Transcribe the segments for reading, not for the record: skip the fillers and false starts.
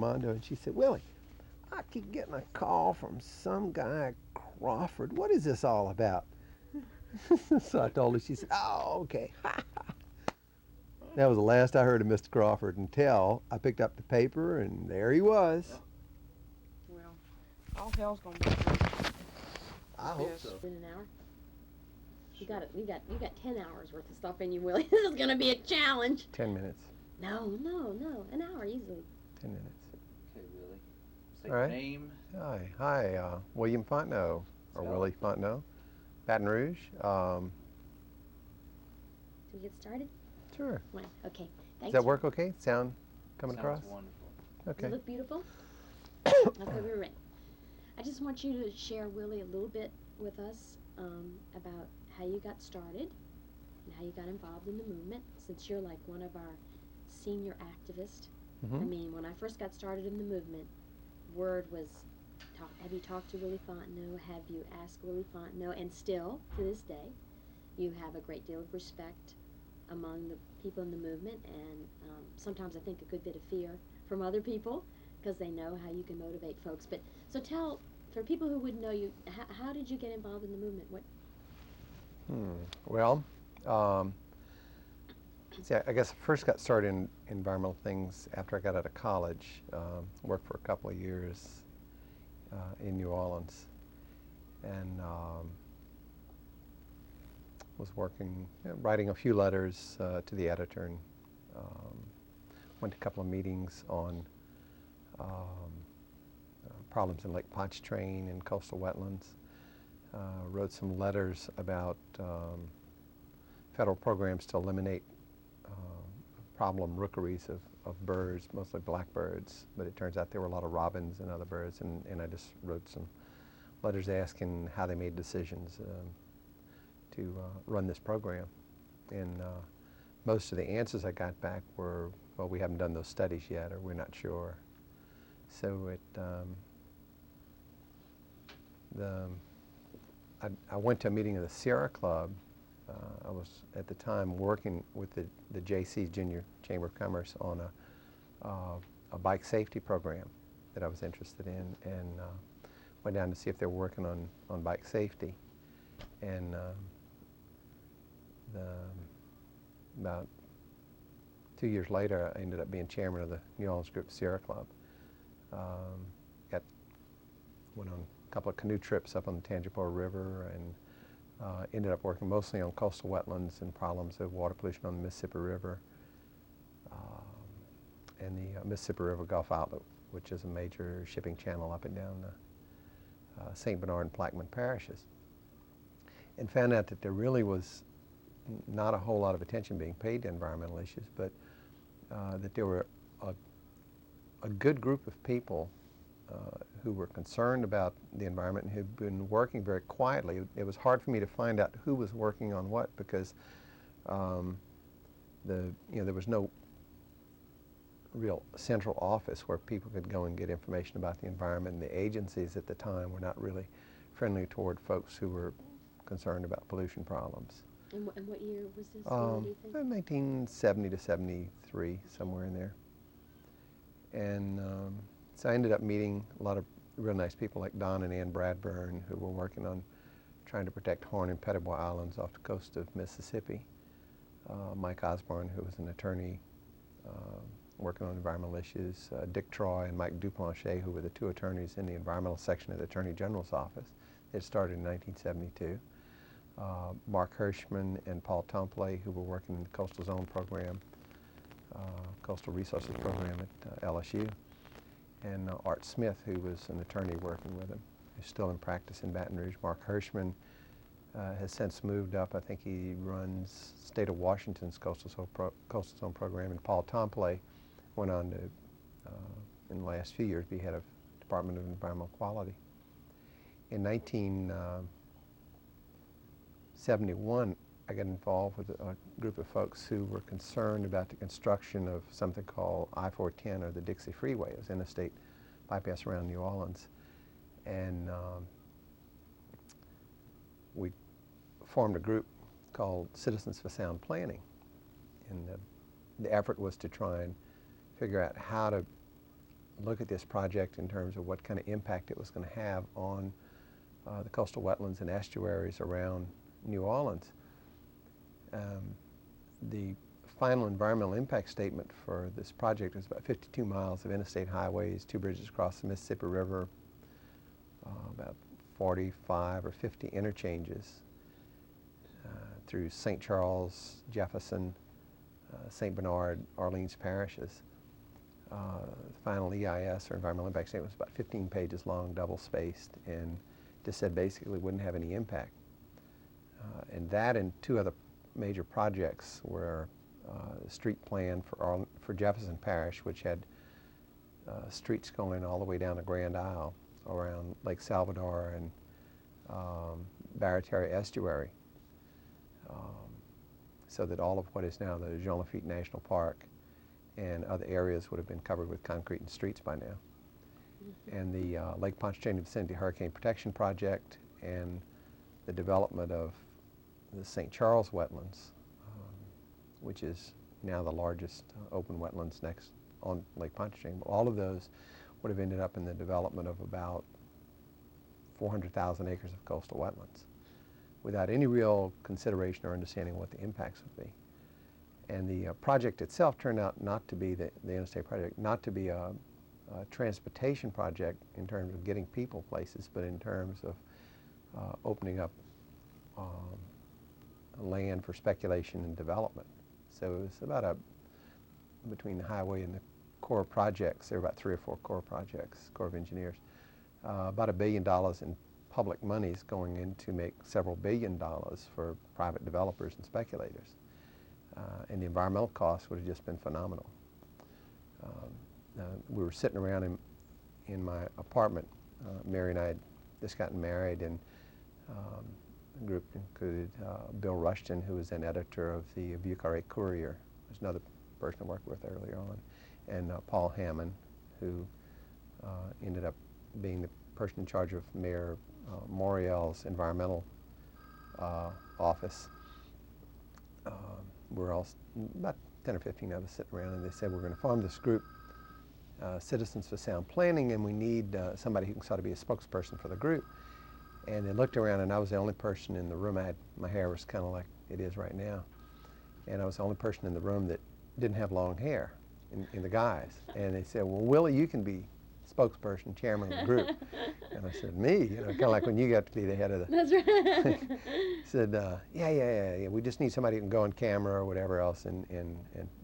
Armando, and she said, Willie, I keep getting a call from some guy, Crawford. What is this all about? So I told her. She said, oh, okay. That was the last I heard of Mr. Crawford until I picked up the paper, and there he was. Well, all hell's gonna be free. I hope Yes. so. In an hour? You got 10 hours worth of stuff in you, Willie. This is gonna be a challenge. 10 minutes. No, an hour easily. 10 minutes. Okay, Willie. Say All your right. name. Hi, William Fontenot, or So- Willie Fontenot, Baton Rouge. Should we get started? Sure. Well, okay. Does Thanks. that work okay? Sound coming Sounds across? wonderful. Does Okay. it look beautiful? Okay, we're ready. I just want you to share, Willie, a little bit with us about how you got started and how you got involved in the movement, since you're like one of our senior activists. I Mhm. mean, when I first got started in the movement, word was, have you talked to Willie Fontenot? Have you asked Willie Fontenot? And still, to this day, you have a great deal of respect among the people in the movement, and sometimes I think a good bit of fear from other people, because they know how you can motivate folks. But so tell, for people who wouldn't know you, how did you get involved in the movement? What? Well, see, I guess I first got started in environmental things after I got out of college. Worked for a couple of years in New Orleans, and was working, writing a few letters to the editor, and went to a couple of meetings on problems in Lake Pontchartrain and coastal wetlands. Wrote some letters about federal programs to eliminate problem rookeries of birds, mostly blackbirds, but it turns out there were a lot of robins and other birds, and I just wrote some letters asking how they made decisions to run this program. And most of the answers I got back were, well, we haven't done those studies yet, or we're not sure. So I went to a meeting of the Sierra Club. I was at the time working with the JC's Junior Chamber of Commerce on a bike safety program that I was interested in, and went down to see if they were working on bike safety. And about 2 years later, I ended up being chairman of the New Orleans Group Sierra Club. Went on a couple of canoe trips up on the Tangipahoa River, and ended up working mostly on coastal wetlands and problems of water pollution on the Mississippi River and the Mississippi River Gulf Outlet, which is a major shipping channel up and down the St. Bernard and Plaquemine parishes. And found out that there really was not a whole lot of attention being paid to environmental issues, but that there were a good group of people who were concerned about the environment and who'd been working very quietly. It was hard for me to find out who was working on what, because there was no real central office where people could go and get information about the environment, and the agencies at the time were not really friendly toward folks who were concerned about pollution problems. And what year was this? What do you think? 1970 to 73, somewhere in there. And so I ended up meeting a lot of real nice people like Don and Ann Bradburn, who were working on trying to protect Horn and Pettibore Islands off the coast of Mississippi. Mike Osborne, who was an attorney working on environmental issues. Dick Troy and Mike Duplanche, who were the two attorneys in the environmental section of the Attorney General's office. It started in 1972. Mark Hirschman and Paul Tomplay, who were working in the Coastal Zone Program, Coastal Resources Program at LSU. And Art Smith, who was an attorney working with him, who's still in practice in Baton Rouge. Mark Hirschman has since moved up. I think he runs State of Washington's Coastal Zone Program. And Paul Tomplay went on to, in the last few years, be head of Department of Environmental Quality. In 1971, I got involved with a group of folks who were concerned about the construction of something called I-410, or the Dixie Freeway. It was an interstate bypass around New Orleans. And we formed a group called Citizens for Sound Planning. And the effort was to try and figure out how to look at this project in terms of what kind of impact it was going to have on the coastal wetlands and estuaries around New Orleans. The final environmental impact statement for this project is about 52 miles of interstate highways, 2 bridges across the Mississippi River, about 45 or 50 interchanges through St. Charles, Jefferson, St. Bernard, Orleans parishes. The final EIS, or environmental impact statement, was about 15 pages long, double-spaced, and just said basically wouldn't have any impact. And that and 2 other major projects were the street plan for Jefferson Parish, which had streets going all the way down the Grand Isle around Lake Salvador and Barataria Estuary, so that all of what is now the Jean Lafitte National Park and other areas would have been covered with concrete and streets by now. And the Lake Pontchartrain Vicinity Hurricane Protection Project and the development of the St. Charles wetlands, which is now the largest open wetlands next on Lake Pontchartrain. All of those would have ended up in the development of about 400,000 acres of coastal wetlands without any real consideration or understanding what the impacts would be. And the project itself turned out not to be, the interstate project, not to be a transportation project in terms of getting people places, but in terms of opening up land for speculation and development. So it was about between the highway and the Corps projects, there were about 3 or 4 Corps projects, Corps of Engineers, about $1 billion in public monies going in to make several $billion for private developers and speculators. And the environmental costs would have just been phenomenal. We were sitting around in my apartment. Mary and I had just gotten married, and the group included Bill Rushton, who was then editor of the Vieux-Carré Courier. There's another person I worked with earlier on, and Paul Hammond, who ended up being the person in charge of Mayor Moriel's environmental office. We're all about 10 or 15 of us sitting around, and they said, we're going to form this group, Citizens for Sound Planning, and we need somebody who can sort of be a spokesperson for the group. And they looked around, and I was the only person in the room. My hair was kind of like it is right now. And I was the only person in the room that didn't have long hair in the guys. And they said, well, Willie, you can be spokesperson, chairman of the group. And I said, me? You know, kind of like when you got to be the head of the... That's right. Said, yeah, we just need somebody who can go on camera or whatever else and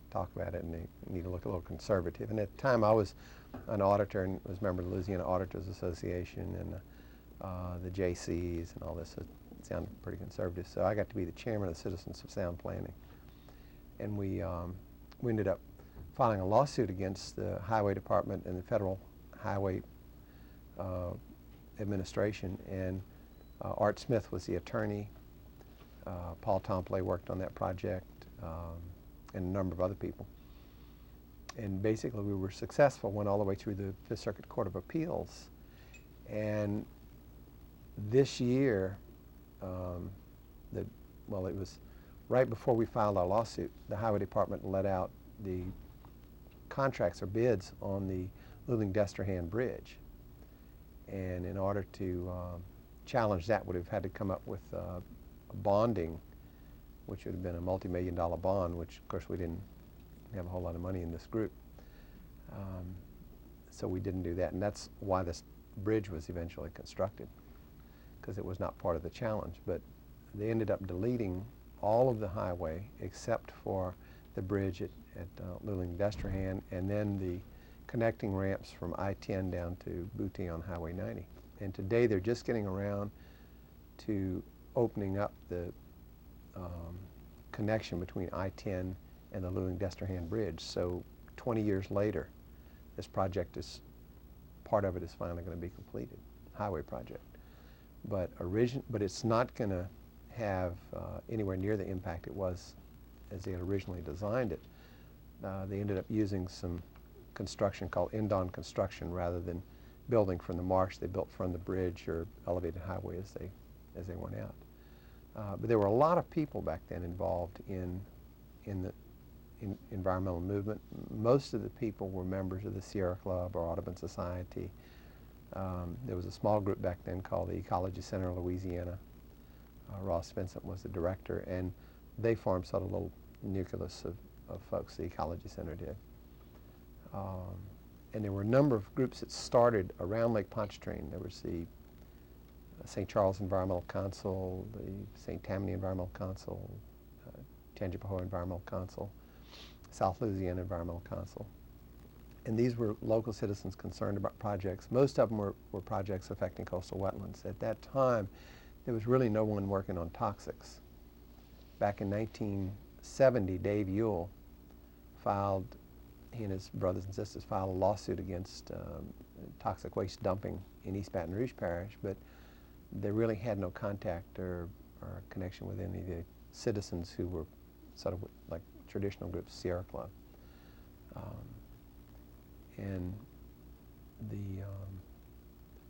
talk about it, and they need to look a little conservative. And at the time, I was an auditor and was a member of the Louisiana Auditors Association and the JCs and all this. So it sounded pretty conservative. So I got to be the chairman of the Citizens of Sound Planning. And we ended up filing a lawsuit against the Highway Department and the Federal Highway Administration, and Art Smith was the attorney. Paul Tomplay worked on that project, and a number of other people. And basically we were successful, went all the way through the Fifth Circuit Court of Appeals. And this year, it was right before we filed our lawsuit, the Highway Department let out the contracts or bids on the Luling-Destrehan Bridge. And in order to challenge that, would have had to come up with bonding, which would have been a multi-million-dollar bond, which of course we didn't have a whole lot of money in this group. So we didn't do that, and that's why this bridge was eventually constructed, because it was not part of the challenge. But they ended up deleting all of the highway except for the bridge at Luling-Destrehan, and then the connecting ramps from I-10 down to Booty on Highway 90. And today they're just getting around to opening up the connection between I-10 and the Luling-Destrehan Bridge. So 20 years later, this project part of it is finally going to be completed, highway project. But it's not going to have anywhere near the impact it was as they had originally designed it. They ended up using some construction called end-on construction rather than building from the marsh. They built from the bridge or elevated highway as they went out. But there were a lot of people back then involved in the environmental movement. Most of the people were members of the Sierra Club or Audubon Society. There was a small group back then called the Ecology Center of Louisiana. Ross Vincent was the director, and they formed sort of a little nucleus of folks, the Ecology Center did. And there were a number of groups that started around Lake Pontchartrain. There was the St. Charles Environmental Council, the St. Tammany Environmental Council, Tangipahoa Environmental Council, South Louisiana Environmental Council. And these were local citizens concerned about projects. Most of them were projects affecting coastal wetlands. At that time, there was really no one working on toxics. Back in 1970, Dave Ewell filed, he and his brothers and sisters filed a lawsuit against toxic waste dumping in East Baton Rouge Parish, but they really had no contact or connection with any of the citizens who were sort of like traditional groups, Sierra Club.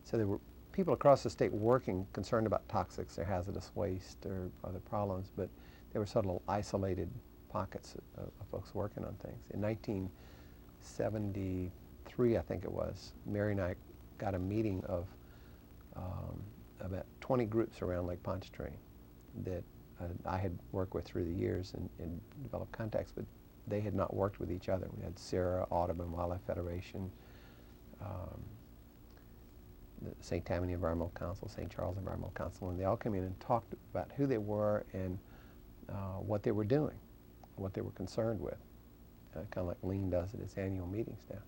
So there were people across the state working, concerned about toxics or hazardous waste or other problems, but there were sort of isolated pockets of folks working on things. In 1973, I think it was, Mary and I got a meeting of about 20 groups around Lake Pontchartrain that I had worked with through the years and developed contacts, but they had not worked with each other. We had Sierra, Audubon, Wildlife Federation, the St. Tammany Environmental Council, St. Charles Environmental Council, and they all came in and talked about who they were and what they were doing, what they were concerned with, kind of like Lean does at its annual meetings now.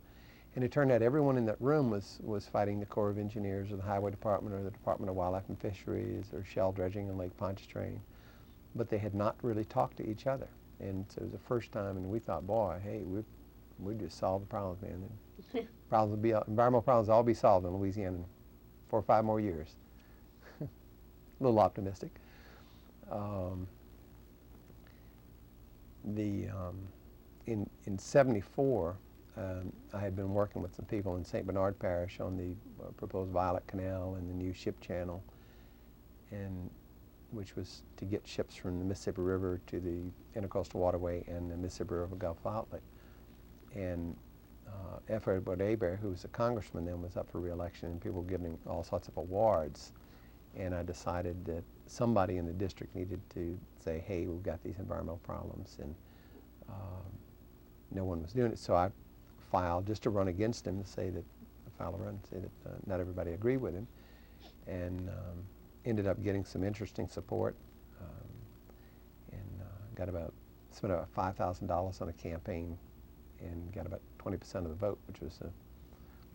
And it turned out everyone in that room was fighting the Corps of Engineers or the Highway Department or the Department of Wildlife and Fisheries or shell dredging in Lake Pontchartrain, but they had not really talked to each other. And so it was the first time, and we thought, boy, hey, we just solved the problems, man. And environmental problems will all be solved in Louisiana in 4 or 5 more years. A little optimistic. In '74, I had been working with some people in St. Bernard Parish on the proposed Violet Canal and the new ship channel, and which was to get ships from the Mississippi River to the Intercoastal Waterway and the Mississippi River Gulf Outlet. And F. Edward Hebert, who was a congressman then, was up for re-election, and people were giving all sorts of awards. And I decided that somebody in the district needed to say, hey, we've got these environmental problems, and no one was doing it. So I filed just to run against him, to say that, not everybody agreed with him, and ended up getting some interesting support, and spent about $5,000 on a campaign and got about 20% of the vote, which was the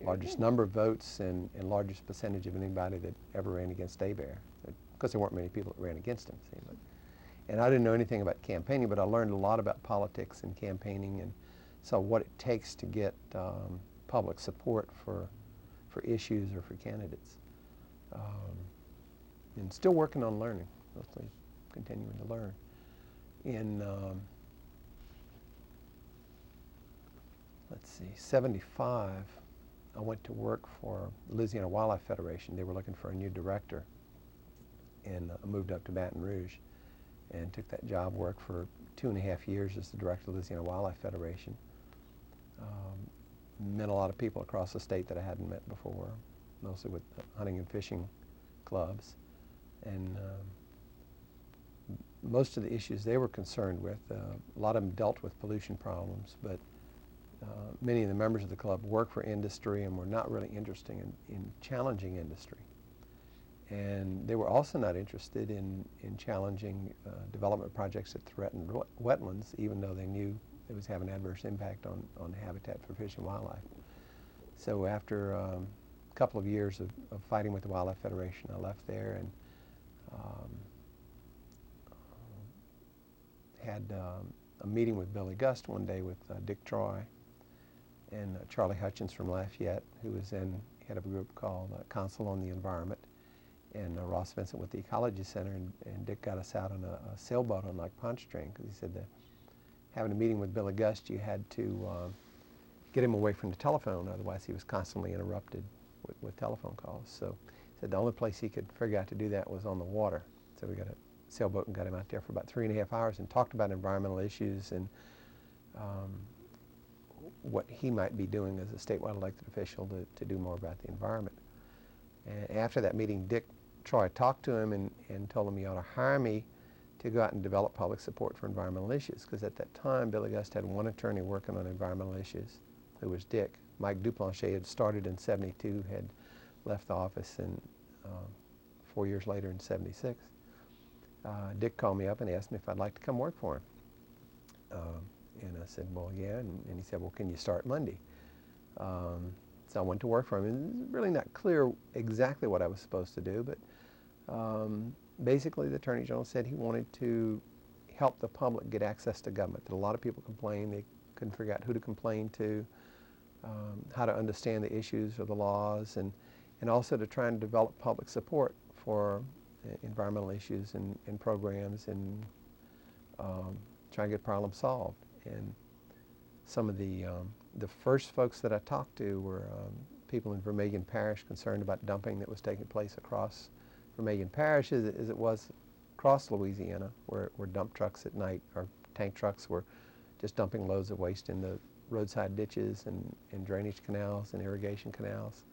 largest number of votes and largest percentage of anybody that ever ran against Hebert, because there weren't many people that ran against him. See, but, and I didn't know anything about campaigning, but I learned a lot about politics and campaigning, and so what it takes to get public support for issues or for candidates. And still working on learning, mostly continuing to learn. In, let's see, '75, I went to work for Louisiana Wildlife Federation. They were looking for a new director, and I moved up to Baton Rouge and took that job, worked for 2.5 years as the director of Louisiana Wildlife Federation. Met a lot of people across the state that I hadn't met before, mostly with hunting and fishing clubs. And most of the issues they were concerned with, a lot of them dealt with pollution problems, but many of the members of the club work for industry and were not really interested in challenging industry. And they were also not interested in challenging development projects that threatened wetlands, even though they knew it was having an adverse impact on habitat for fish and wildlife. So after a couple of years of fighting with the Wildlife Federation, I left there and had a meeting with Billy Gust one day with Dick Troy and Charlie Hutchins from Lafayette, who was then head of a group called Council on the Environment, and Ross Vincent with the Ecology Center, and Dick got us out on a sailboat on Lake Pontchartrain, because he said that having a meeting with Billy Gust, you had to get him away from the telephone, otherwise he was constantly interrupted with telephone calls. So he said the only place he could figure out to do that was on the water. So we got a sailboat and got him out there for about 3.5 hours and talked about environmental issues and what he might be doing as a statewide elected official to do more about the environment. And after that meeting, Dick Troy talked to him and told him he ought to hire me to go out and develop public support for environmental issues, because at that time Billy Gust had one attorney working on environmental issues, who was Dick. Mike Duplanche had started in '72, had left the office in 4 years later in '76. Dick called me up and asked me if I'd like to come work for him. And I said, well, yeah, and he said, well, can you start Monday? So I went to work for him. And it's really not clear exactly what I was supposed to do, but basically the Attorney General said he wanted to help the public get access to government. A lot of people complained they couldn't figure out who to complain to, how to understand the issues or the laws, and also to try and develop public support for environmental issues and programs, and try and get problems solved. And some of the first folks that I talked to were people in Vermilion Parish concerned about dumping that was taking place across Vermilion Parish as it was across Louisiana, where dump trucks at night, or tank trucks, were just dumping loads of waste in the roadside ditches and drainage canals and irrigation canals.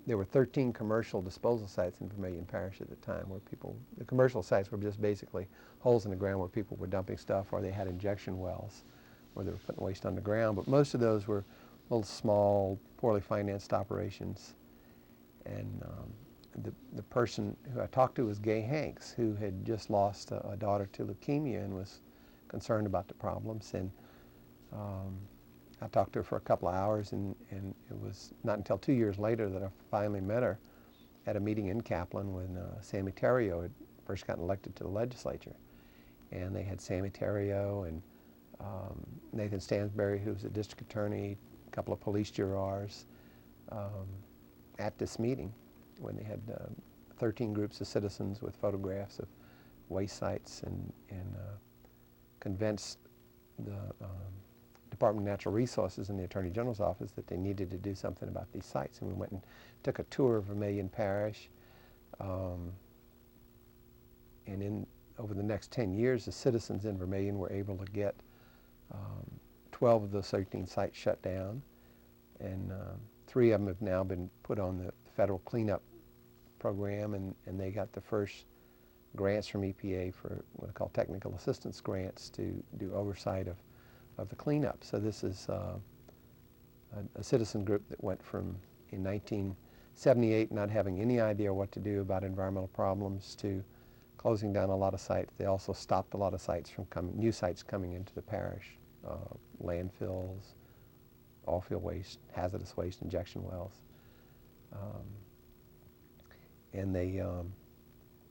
There were 13 commercial disposal sites in Vermilion Parish at the time, where the commercial sites were just basically holes in the ground where people were dumping stuff, or they had injection wells where they were putting waste on the ground. But most of those were little small, poorly financed operations. And the person who I talked to was Gay Hanks, who had just lost a daughter to leukemia and was concerned about the problems. And I talked to her for a couple of hours, and it was not until 2 years later that I finally met her at a meeting in Kaplan when Sammy Terrio had first gotten elected to the legislature. And they had Sammy Terrio and Nathan Stansberry, who was a district attorney, a couple of police jurors, at this meeting when they had 13 groups of citizens with photographs of waste sites, and convinced the Department of Natural Resources and the Attorney General's office that they needed to do something about these sites. And we went and took a tour of Vermilion Parish. And over the next 10 years, the citizens in Vermilion were able to get 12 of those 13 sites shut down. And 3 of them have now been put on the federal cleanup program, and they got the first grants from EPA for what I call technical assistance grants to do oversight of the cleanup. So this is a citizen group that went from, in 1978, not having any idea what to do about environmental problems, to closing down a lot of sites. They also stopped a lot of sites from new sites coming into the parish, landfills, all field waste, hazardous waste, injection wells. And they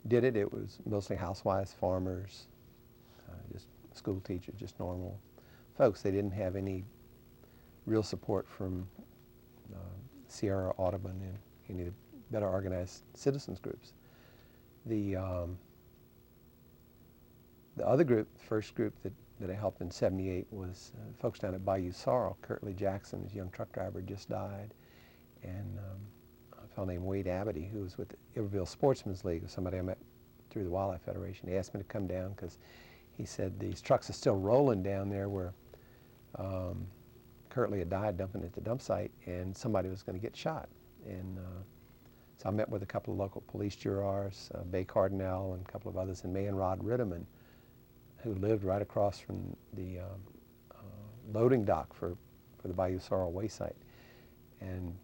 did it. It was mostly housewives, farmers, just school teachers, just normal folks. They didn't have any real support from Sierra, Audubon, and any of the better organized citizens groups. The other group, the first group that I helped in '78, was folks down at Bayou Sorrel. Curtly Jackson, his young truck driver, just died, and a fellow named Wade Abity, who was with the Iberville Sportsman's League, was somebody I met through the Wildlife Federation. He asked me to come down because he said these trucks are still rolling down there where Curtly had died dumping at the dump site, and somebody was going to get shot. And so I met with a couple of local police jurors, Bay Cardinal and a couple of others, and May and Rod Ritterman, who lived right across from the loading dock for the Bayou Sorrel waste site. And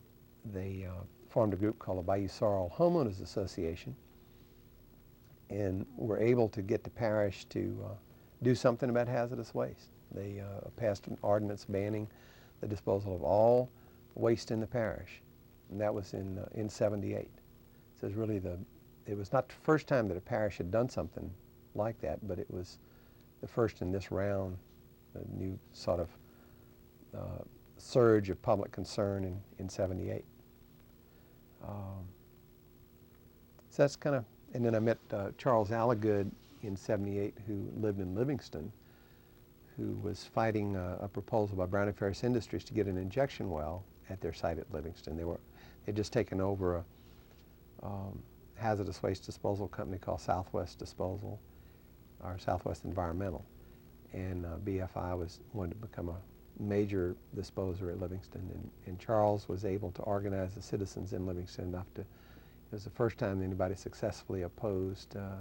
they formed a group called the Bayou Sorrel Homeowners Association, and were able to get the parish to do something about hazardous waste. They passed an ordinance banning the disposal of all waste in the parish, and that was in '78. So it was really it was not the first time that a parish had done something like that, but it was the first in this round, a new sort of surge of public concern in '78. So that's kind of, and then I met Charles Alligood in '78, who lived in Livingston, who was fighting a proposal by Brown and Ferris Industries to get an injection well at their site at Livingston. They'd just taken over a hazardous waste disposal company called Southwest Disposal, or Southwest Environmental. and BFI wanted to become a major disposer at Livingston, and Charles was able to organize the citizens in Livingston enough to, it was the first time anybody successfully opposed a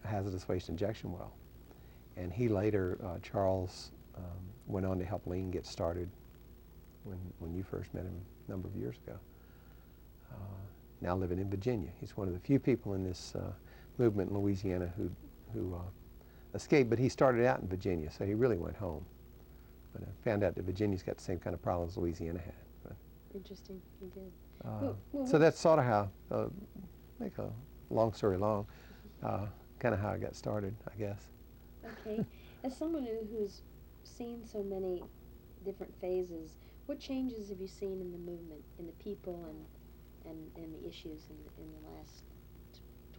hazardous waste injection well. And he later, Charles, went on to help Lean get started when you first met him a number of years ago. Now living in Virginia. He's one of the few people in this movement in Louisiana who escaped, but he started out in Virginia, so he really went home. But I found out that Virginia's got the same kind of problems Louisiana had. But, Interesting, you did. so that's sort of how, make a long story long, kind of how I got started, I guess. Okay. As someone who's seen so many different phases, what changes have you seen in the movement, in the people and the issues in the last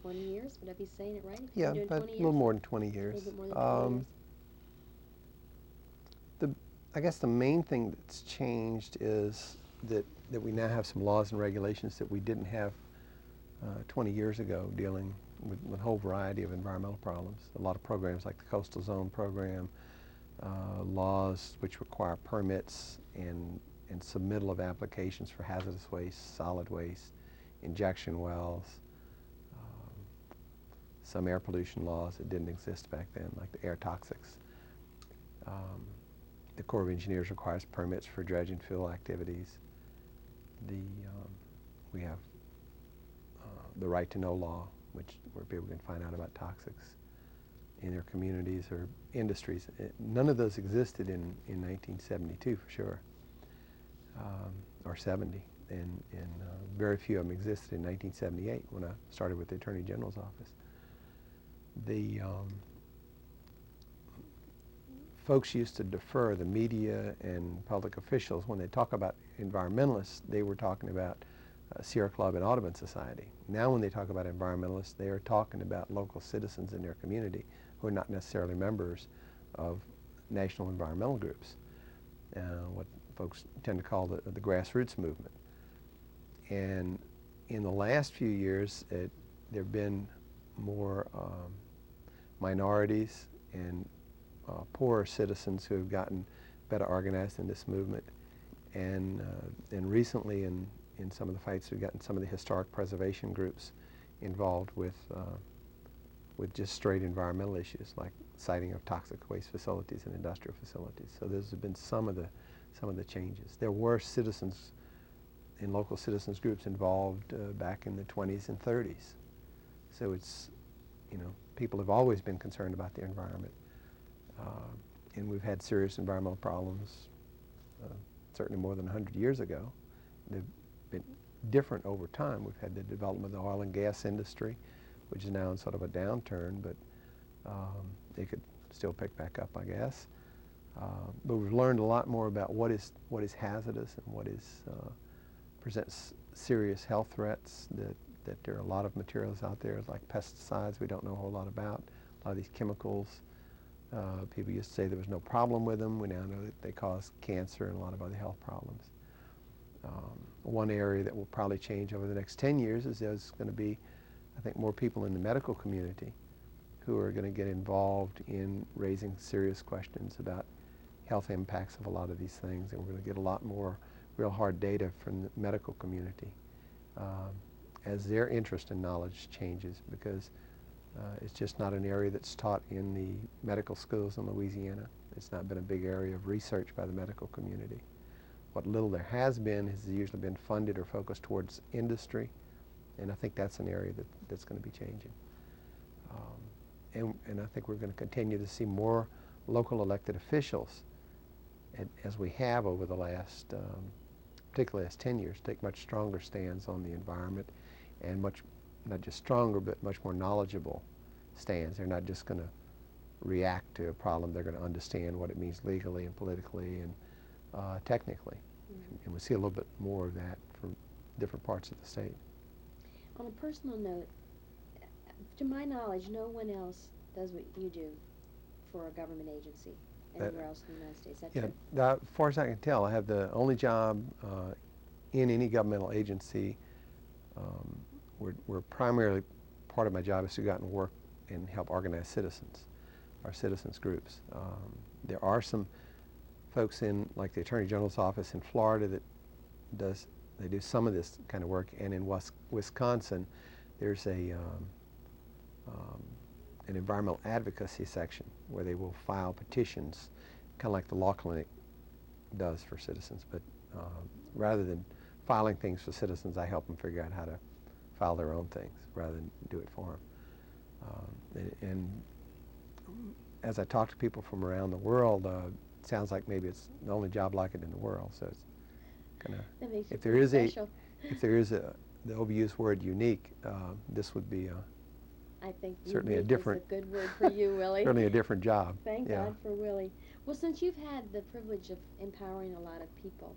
20 years? Would I be saying it right? Yeah, Doing but 20 a little years? more than 20 years. A little bit more than 20 years. I guess the main thing that's changed is that we now have some laws and regulations that we didn't have 20 years ago, dealing with a whole variety of environmental problems. A lot of programs like the Coastal Zone Program, laws which require permits and submittal of applications for hazardous waste, solid waste, injection wells, some air pollution laws that didn't exist back then, like the air toxics. The Corps of Engineers requires permits for dredge and fill activities. We have the right to know law, where people can find out about toxics in their communities or industries. None of those existed in 1972 for sure, or 70, and very few of them existed in 1978 when I started with the Attorney General's office. The folks used to defer, the media and public officials, when they talk about environmentalists, they were talking about Sierra Club and Audubon Society. Now when they talk about environmentalists, they are talking about local citizens in their community who are not necessarily members of national environmental groups, what folks tend to call the grassroots movement. And in the last few years, there have been more minorities and poorer citizens who have gotten better organized in this movement. And recently in some of the fights, we've gotten some of the historic preservation groups involved with just straight environmental issues like siting of toxic waste facilities and industrial facilities. So those have been some of the changes. There were citizens and local citizens groups involved back in the 20s and 30s. So it's, people have always been concerned about the environment. And we've had serious environmental problems certainly more than 100 years ago. They've been different over time. We've had the development of the oil and gas industry, which is now in sort of a downturn, but it could still pick back up, I guess. But we've learned a lot more about what is hazardous and what presents serious health threats, that there are a lot of materials out there like pesticides we don't know a whole lot about, a lot of these chemicals. People used to say there was no problem with them. We now know that they cause cancer and a lot of other health problems. One area that will probably change over the next 10 years is there's going to be, I think, more people in the medical community who are going to get involved in raising serious questions about health impacts of a lot of these things, and we're going to get a lot more real hard data from the medical community as their interest in knowledge changes, because it's just not an area that's taught in the medical schools in Louisiana. It's not been a big area of research by the medical community. What little there has usually been funded or focused towards industry, and I think that's an area that's going to be changing. And I think we're going to continue to see more local elected officials, as we have over the last, particularly last 10 years, take much stronger stands on the environment, and not just stronger, but much more knowledgeable stands. They're not just going to react to a problem. They're going to understand what it means legally and politically and technically. Mm-hmm. And we see a little bit more of that from different parts of the state. On a personal note, to my knowledge, no one else does what you do for a government agency anywhere else in the United States. Is that true? As far as I can tell, I have the only job in any governmental agency where primarily part of my job is to go out and work and help organize citizens. are citizens groups. There are some folks in, like the Attorney General's office in Florida, that they do some of this kind of work, and in Wisconsin, there's an environmental advocacy section where they will file petitions, kind of like the law clinic does for citizens. But rather than filing things for citizens, I help them figure out how to file their own things rather than do it for them. And as I talk to people from around the world, it sounds like maybe it's the only job like it in the world. So it's kind of, if there is the overused word unique, this would be I think certainly unique a different, is a good word for you, Willie. certainly a different job. Thank yeah. God for Willie. Well, since you've had the privilege of empowering a lot of people,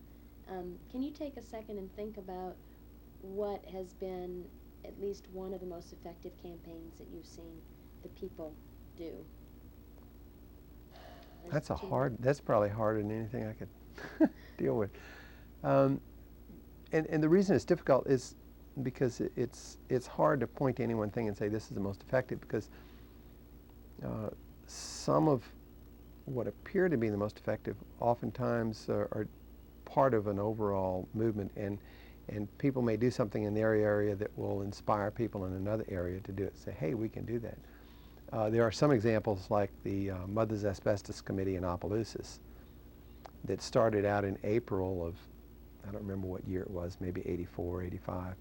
can you take a second and think about what has been at least one of the most effective campaigns that you've seen the people do? That's that's probably harder than anything I could deal with. And the reason it's difficult is because it's hard to point to any one thing and say this is the most effective, because some of what appear to be the most effective oftentimes are part of an overall movement, and people may do something in their area that will inspire people in another area to do it. Say, hey, we can do that. There are some examples like the Mothers Asbestos Committee in Opelousas that started out in April of, I don't remember what year it was, maybe 84, 85,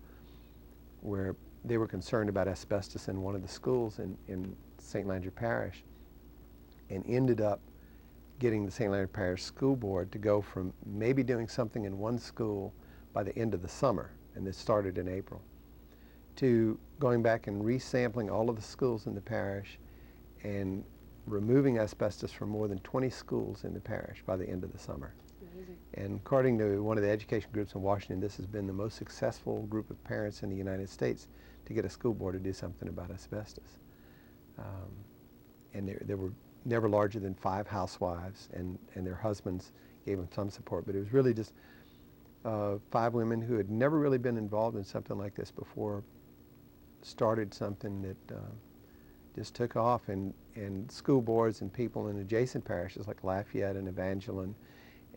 where they were concerned about asbestos in one of the schools in St. Landry Parish, and ended up getting the St. Landry Parish School Board to go from maybe doing something in one school by the end of the summer, and this started in April, to going back and resampling all of the schools in the parish and removing asbestos from more than 20 schools in the parish by the end of the summer. Amazing. And according to one of the education groups in Washington, this has been the most successful group of parents in the United States to get a school board to do something about asbestos. And there were never larger than 5 housewives, and their husbands gave them some support, but it was really just 5 women who had never really been involved in something like this before started something that just took off, and school boards and people in adjacent parishes like Lafayette and Evangeline,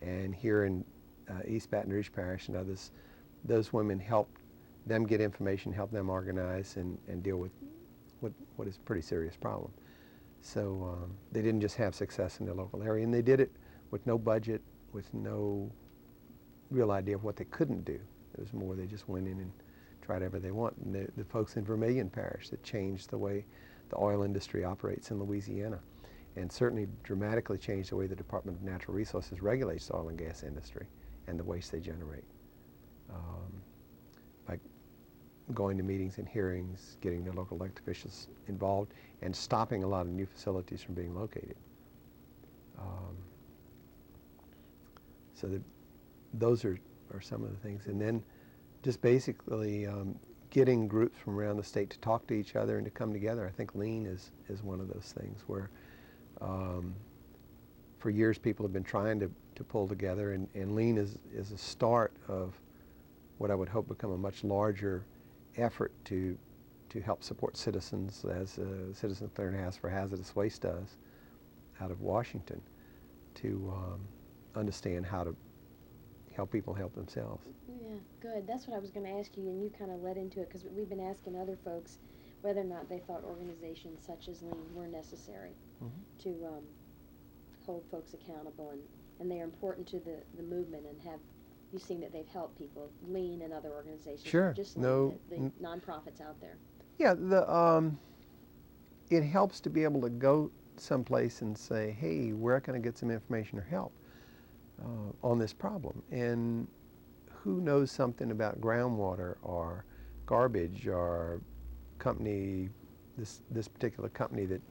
and here in East Baton Rouge Parish and others, those women helped them get information, help them organize and deal with what is a pretty serious problem. So they didn't just have success in their local area, and they did it with no budget, with no real idea of what they couldn't do. It was more they just went in and tried whatever they want. And the folks in Vermilion Parish that changed the way the oil industry operates in Louisiana, and certainly dramatically changed the way the Department of Natural Resources regulates the oil and gas industry and the waste they generate. By going to meetings and hearings, getting their local elected officials involved, and stopping a lot of new facilities from being located. So those are some of the things. And then just basically getting groups from around the state to talk to each other and to come together. I think lean is one of those things where for years people have been trying to pull together, and lean is a start of what I would hope become a much larger effort to help support citizens, as Citizens Clearinghouse for Hazardous Waste does out of Washington, to understand how to help people help themselves. Yeah, good. That's what I was going to ask you, and you kind of led into it, because we've been asking other folks whether or not they thought organizations such as lean were necessary to hold folks accountable, and they are important to the movement, and have you seen that they've helped people, lean and other organizations, Sure. not just No, lean, the nonprofits out there. Yeah, it helps to be able to go someplace and say, hey, where can I get some information or help on this problem? And who knows something about groundwater or garbage or company, this particular company that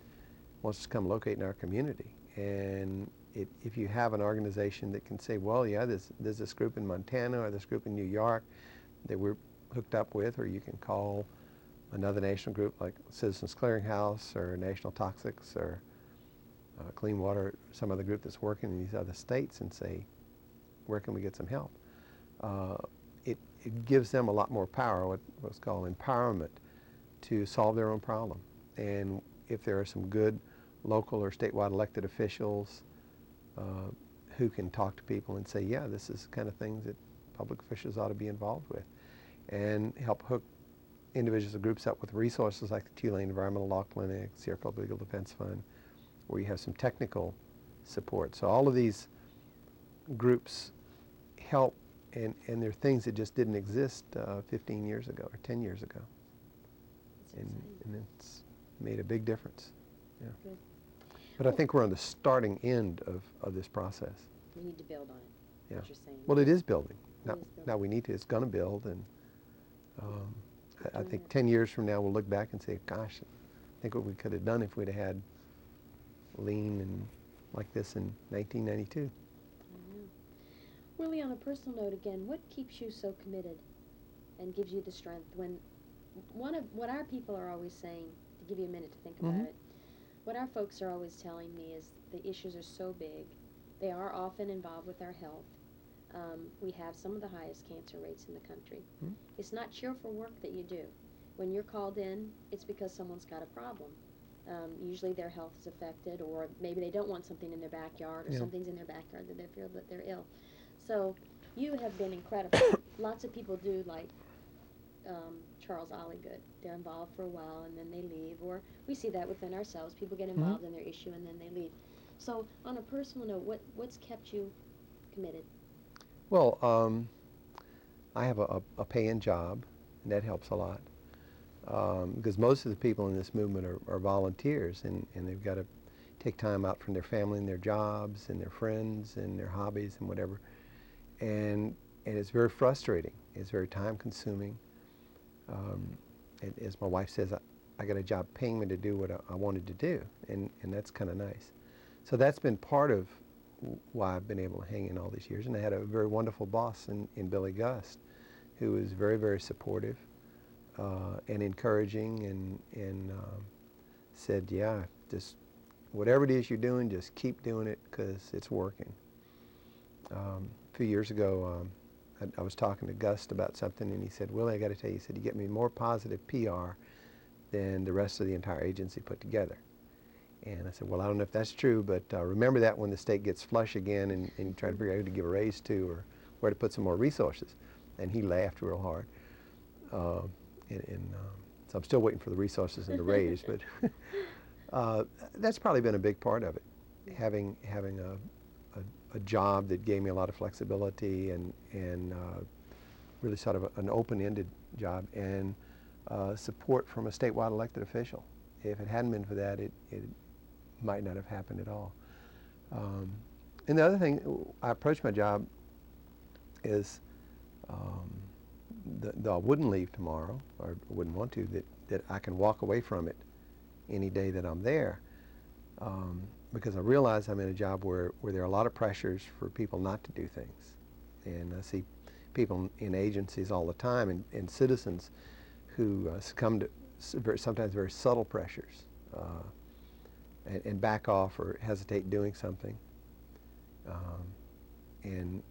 wants to come locate in our community? And if you have an organization that can say, well, yeah, there's this group in Montana or this group in New York that we're hooked up with, or you can call another national group like Citizens Clearinghouse or National Toxics or Clean Water, some other group that's working in these other states, and say, where can we get some help? It gives them a lot more power, what's called empowerment, to solve their own problem. And if there are some good local or statewide elected officials who can talk to people and say, yeah, this is the kind of things that public officials ought to be involved with, and help hook individuals and groups up with resources like the Tulane Environmental Law Clinic, Sierra Club Legal Defense Fund, where you have some technical support. So all of these groups help, and they're things that just didn't exist 15 years ago or 10 years ago. That's exciting. And it's made a big difference. Yeah. Good. But I think we're on the starting end of this process. We need to build on it. Yeah. What you're saying. Well, it is building. It is building. Now we need to, it's going to build, and I Doing think it. 10 years from now we'll look back and say, gosh, I think what we could have done if we'd have had lean and like this in 1992. I know. Willie, on a personal note again, what keeps you so committed and gives you the strength when what our people are always saying, to give you a minute to think about Mhm. it, what our folks are always telling me is the issues are so big. They are often involved with our health. We have some of the highest cancer rates in the country. Mhm. It's not cheerful work that you do. When you're called in, it's because someone's got a problem. Usually their health is affected, or maybe they don't want something in their backyard, or Yeah. something's in their backyard that they feel that they're ill. So you have been incredible. Lots of people do, like Charles Olligood. They're involved for a while and then they leave, or we see that within ourselves. People get involved in their issue and then they leave. So on a personal note, what's kept you committed? Well, I have a paying job, and that helps a lot. Because most of the people in this movement are volunteers, and they've got to take time out from their family and their jobs and their friends and their hobbies and whatever. And it's very frustrating. It's very time consuming. As my wife says, I got a job paying me to do what I wanted to do, and that's kind of nice. So that's been part of why I've been able to hang in all these years. And I had a very wonderful boss in Billy Gust, who was very, very supportive and encouraging, and said, yeah, just whatever it is you're doing, just keep doing it because it's working. A few years ago, I was talking to Gust about something, and he said, Willie, I got to tell you, he said, you get me more positive PR than the rest of the entire agency put together. And I said, well, I don't know if that's true, but remember that when the state gets flush again and you try to figure out who to give a raise to or where to put some more resources. And he laughed real hard. So I'm still waiting for the resources and the raise, but that's probably been a big part of it, having a job that gave me a lot of flexibility and really sort of an open-ended job, and support from a statewide elected official. If it hadn't been for that, it might not have happened at all. And the other thing, I approach my job is I wouldn't leave tomorrow, or wouldn't want to, that I can walk away from it any day that I'm there. Because I realize I'm in a job where there are a lot of pressures for people not to do things. And I see people in agencies all the time, and citizens who succumb to sometimes very subtle pressures and back off or hesitate doing something, and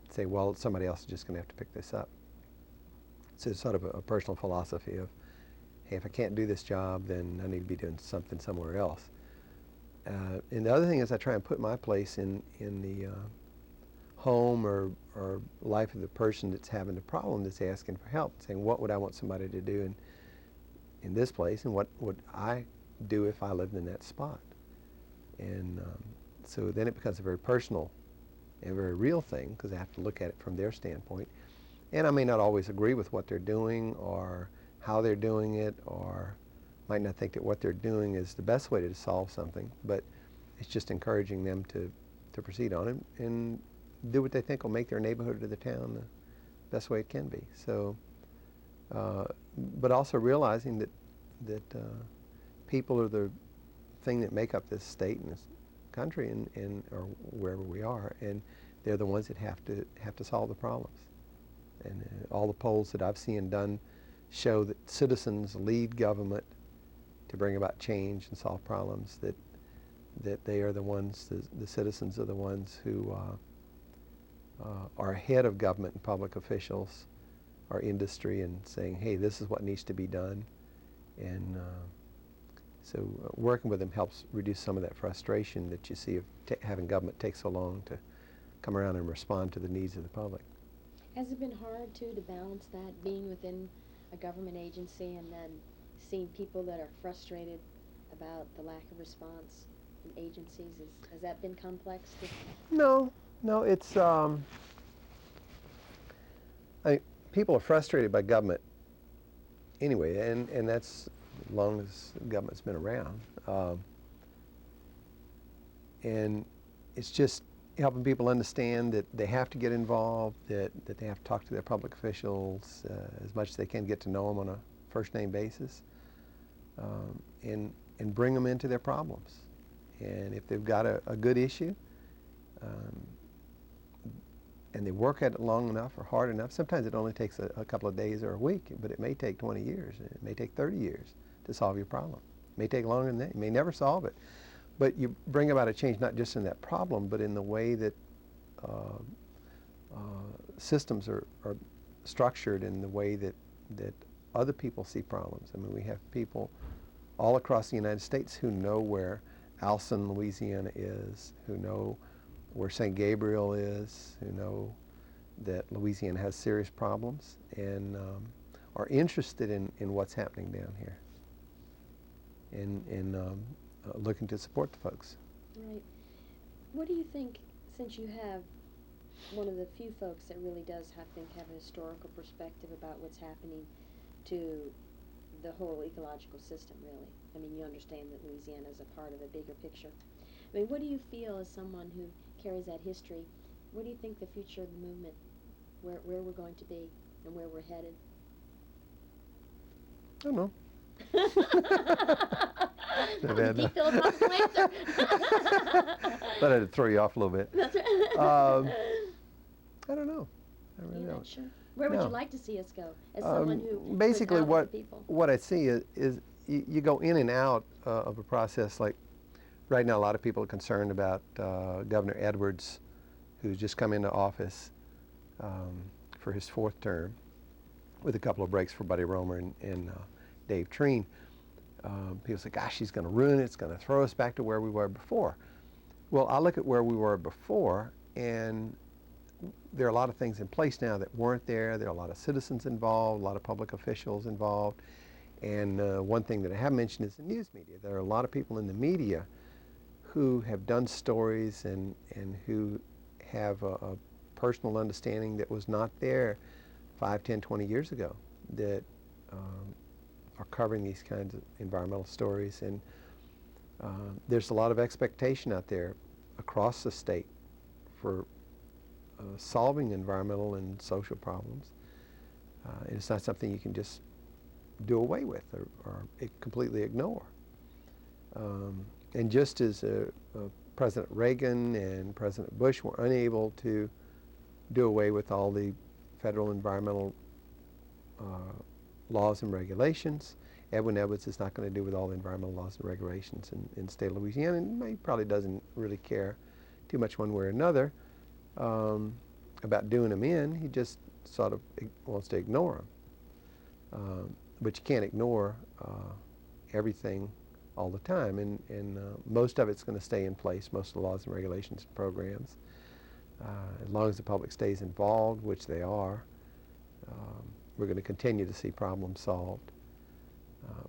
say, well, somebody else is just going to have to pick this up. So it's sort of a personal philosophy of, hey, if I can't do this job, then I need to be doing something somewhere else. And the other thing is I try and put my place in the home or life of the person that's having the problem, that's asking for help, saying, what would I want somebody to do in this place, and what would I do if I lived in that spot? And so then it becomes a very personal and very real thing, because I have to look at it from their standpoint. And I may not always agree with what they're doing or how they're doing it, or might not think that what they're doing is the best way to solve something, but it's just encouraging them to proceed on it and do what they think will make their neighborhood or the town the best way it can be. So, but also realizing that people are the thing that make up this state and this country and or wherever we are, and they're the ones that have to solve the problems. And all the polls that I've seen done show that citizens lead government to bring about change and solve problems, that they are the ones, the citizens are the ones who are ahead of government and public officials or industry and saying, hey, this is what needs to be done. And So working with them helps reduce some of that frustration that you see of having government take so long to come around and respond to the needs of the public. Has it been hard, too, to balance that, being within a government agency and then seeing people that are frustrated about the lack of response from agencies? Has that been complex? No, it's, people are frustrated by government anyway, and that's as long as the government's been around. And it's just helping people understand that they have to get involved, that they have to talk to their public officials as much as they can, get to know them on a first-name basis, and bring them into their problems. And if they've got a good issue, and they work at it long enough or hard enough, sometimes it only takes a couple of days or a week, but it may take 20 years, it may take 30 years to solve your problem. It may take longer than that. You may never solve it. But you bring about a change not just in that problem, but in the way that systems are structured, in the way that other people see problems. I mean, we have people all across the United States who know where Alson, Louisiana is, who know where St. Gabriel is, who know that Louisiana has serious problems, and are interested in what's happening down here, and looking to support the folks. Right. What do you think, since you have one of the few folks that really does have a historical perspective about what's happening to the whole ecological system, really? I mean, you understand that Louisiana is a part of a bigger picture. I mean, what do you feel as someone who carries that history? What do you think the future of the movement, where we're going to be and where we're headed? I don't know. That was a deep philosophical answer. Thought I'd throw you off a little bit. That's right. I don't know. I really You're don't. not sure? Where would No. you like to see us go as someone who basically was out with the people? what I see is you go in and out of a process. Like right now, a lot of people are concerned about Governor Edwards, who's just come into office for his 4th term, with a couple of breaks for Buddy Romer and Dave Treen. People say, gosh, he's going to ruin it. It's going to throw us back to where we were before. Well, I look at where we were before, and there are a lot of things in place now that weren't there. There are a lot of citizens involved, a lot of public officials involved. And one thing that I have mentioned is the news media. There are a lot of people in the media who have done stories and who have a personal understanding that was not there 5, 10, 20 years ago, that are covering these kinds of environmental stories. And there's a lot of expectation out there across the state for solving environmental and social problems. And it's not something you can just do away with or completely ignore. And just as President Reagan and President Bush were unable to do away with all the federal environmental laws and regulations, Edwin Edwards is not going to do with all the environmental laws and regulations in the state of Louisiana, and he probably doesn't really care too much one way or another about doing them in. He just sort of wants to ignore them. But you can't ignore everything all the time, and most of it's going to stay in place, most of the laws and regulations and programs. As long as the public stays involved, which they are, we're going to continue to see problems solved.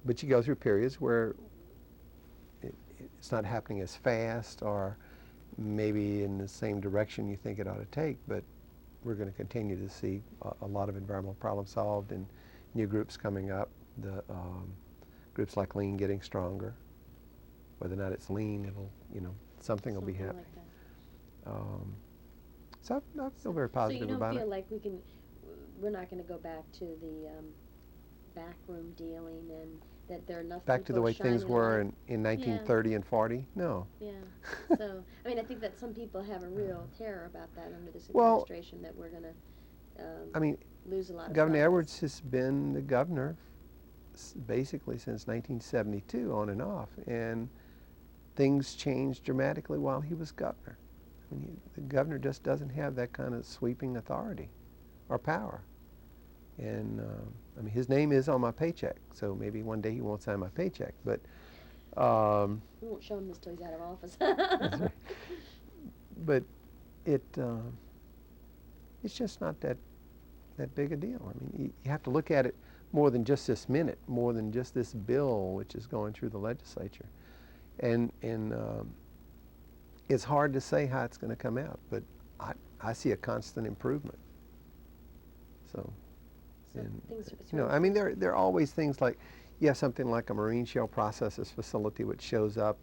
But you go through periods where it's not happening as fast or maybe in the same direction you think it ought to take, but we're going to continue to see a lot of environmental problems solved and new groups coming up. The groups like Lean getting stronger. Whether or not it's lean, it'll, something will be happening. Like that. So I feel very positive about So you it. don't feel like we're not going to go back to the backroom dealing and that there are enough Back to people the way shining things were light? in 1930 and 40? No. Yeah. So, I mean, I think that some people have a real terror about that under this Well, administration, that we're going to I mean, lose a lot of Governor progress. Edwards has been the governor basically since 1972 on and off, and things changed dramatically while he was governor. I mean, the governor just doesn't have that kind of sweeping authority or power. And I mean, his name is on my paycheck, so maybe one day he won't sign my paycheck, but We won't show him this till he's out of office. That's right. But it it's just not that big a deal. I mean, you have to look at it more than just this minute, more than just this bill which is going through the legislature, and it's hard to say how it's going to come out, but I see a constant improvement. So, and, you know, I mean, there are always things like, you have something like a marine shell processors facility which shows up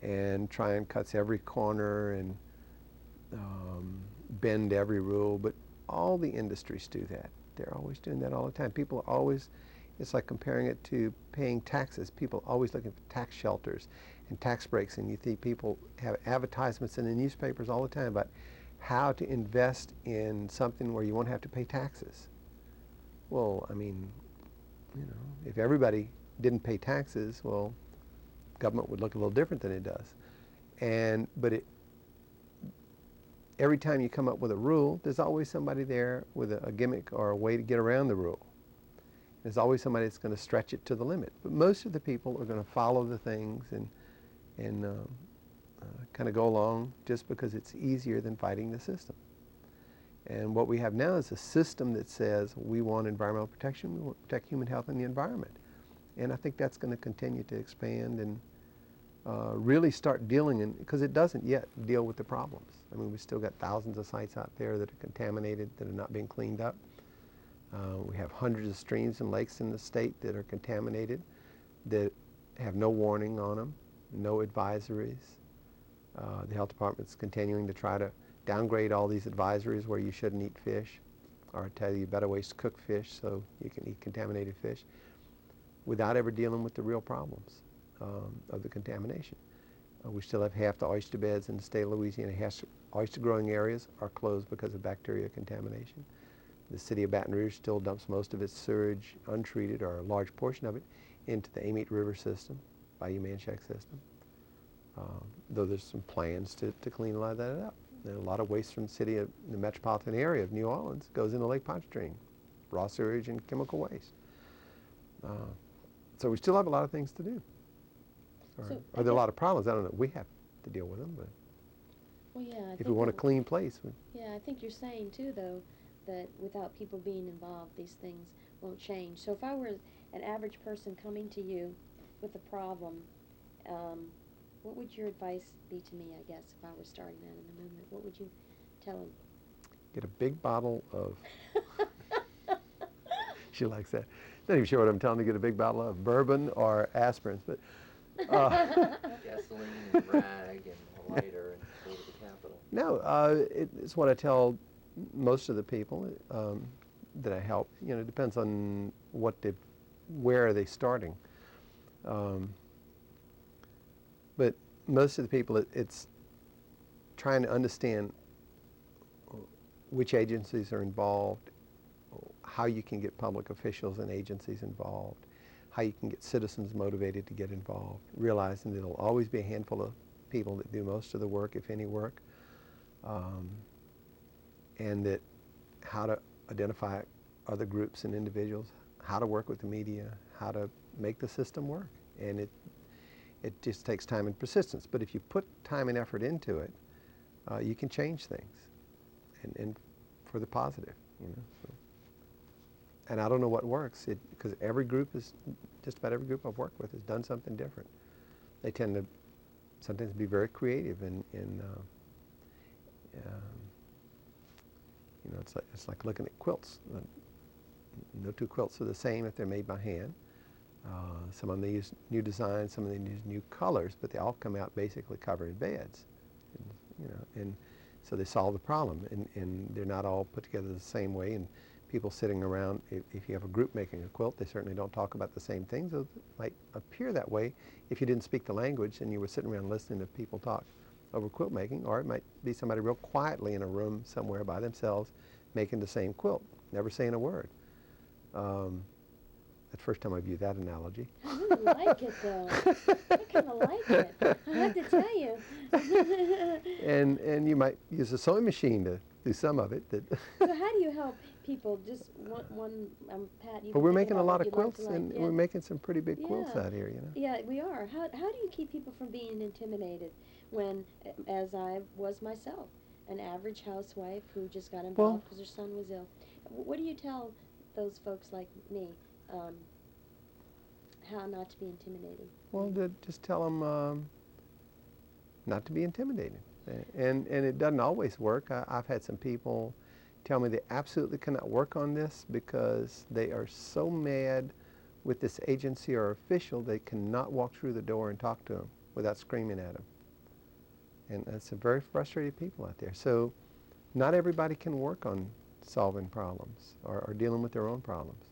and try and cuts every corner and bend every rule, but all the industries do that. They're always doing that all the time. People are always, it's like comparing it to paying taxes. People are always looking for tax shelters and tax breaks, and you see people have advertisements in the newspapers all the time about how to invest in something where you won't have to pay taxes. Well, I mean, you know, if everybody didn't pay taxes, well, government would look a little different than it does. But every time you come up with a rule, there's always somebody there with a gimmick or a way to get around the rule. There's always somebody that's going to stretch it to the limit. But most of the people are going to follow the things and kind of go along just because it's easier than fighting the system. And what we have now is a system that says we want environmental protection, we want to protect human health and the environment. And I think that's going to continue to expand and really start dealing, because it doesn't yet deal with the problems. I mean, we've still got thousands of sites out there that are contaminated, that are not being cleaned up. We have hundreds of streams and lakes in the state that are contaminated, that have no warning on them, no advisories. The health department's continuing to try to downgrade all these advisories where you shouldn't eat fish, or tell you better ways to cook fish so you can eat contaminated fish, without ever dealing with the real problems of the contamination. We still have half the oyster beds in the state of Louisiana. Half oyster growing areas are closed because of bacteria contamination. The city of Baton Rouge still dumps most of its sewage untreated, or a large portion of it, into the Amite River system, Bayou Manchac system. Though there's some plans to clean a lot of that up. There's a lot of waste from the metropolitan area of New Orleans goes into Lake Pontchartrain, raw sewage and chemical waste. So we still have a lot of things to do. Are there a lot of problems? I don't know. We have to deal with them, but well, yeah, if we want a clean place. Yeah, I think you're saying too, though, that without people being involved, these things won't change. So if I were an average person coming to you with a problem, what would your advice be to me, I guess, if I were starting that in the movement? What would you tell them? Get a big bottle of, she likes that. Not even sure what I'm telling her, to get a big bottle of bourbon or aspirins, but Gasoline and rag and a lighter and go to the Capitol. no, it's what I tell most of the people that I help. You know, it depends on where are they starting. But most of the people, it's trying to understand which agencies are involved, how you can get public officials and agencies involved, how you can get citizens motivated to get involved, realizing that there'll always be a handful of people that do most of the work, if any work, and that how to identify other groups and individuals, how to work with the media, how to make the system work. And it just takes time and persistence. But if you put time and effort into it, you can change things, and for the positive, you know. So. And I don't know what works, because just about every group I've worked with has done something different. They tend to sometimes be very creative, and you know, it's like looking at quilts. No two quilts are the same if they're made by hand. Some of them they use new designs, some of them use new colors, but they all come out basically covered in beds. And, you know, and so they solve the problem, and they're not all put together the same way. And people sitting around, if you have a group making a quilt, they certainly don't talk about the same things. It might appear that way if you didn't speak the language and you were sitting around listening to people talk over quilt making, or it might be somebody real quietly in a room somewhere by themselves making the same quilt, never saying a word. That's the first time I've used that analogy. I really like it, though. I kind of like it. I have to tell you. And you might use a sewing machine to through some of it. That So how do you help people? Just one Pat, you but were we're thinking making a about lot what of you'd like quilts, to like, and yeah. we're making some pretty big quilts Yeah. out here, you know. Yeah, we are. How do you keep people from being intimidated when, as I was myself, an average housewife who just got Well, involved because her son was ill? What do you tell those folks like me, um, how not to be intimidated? well, to just tell them not to be intimidated, and it doesn't always work. I've had some people tell me they absolutely cannot work on this because they are so mad with this agency or official they cannot walk through the door and talk to them without screaming at them. And that's some very frustrated people out there. So not everybody can work on solving problems or dealing with their own problems.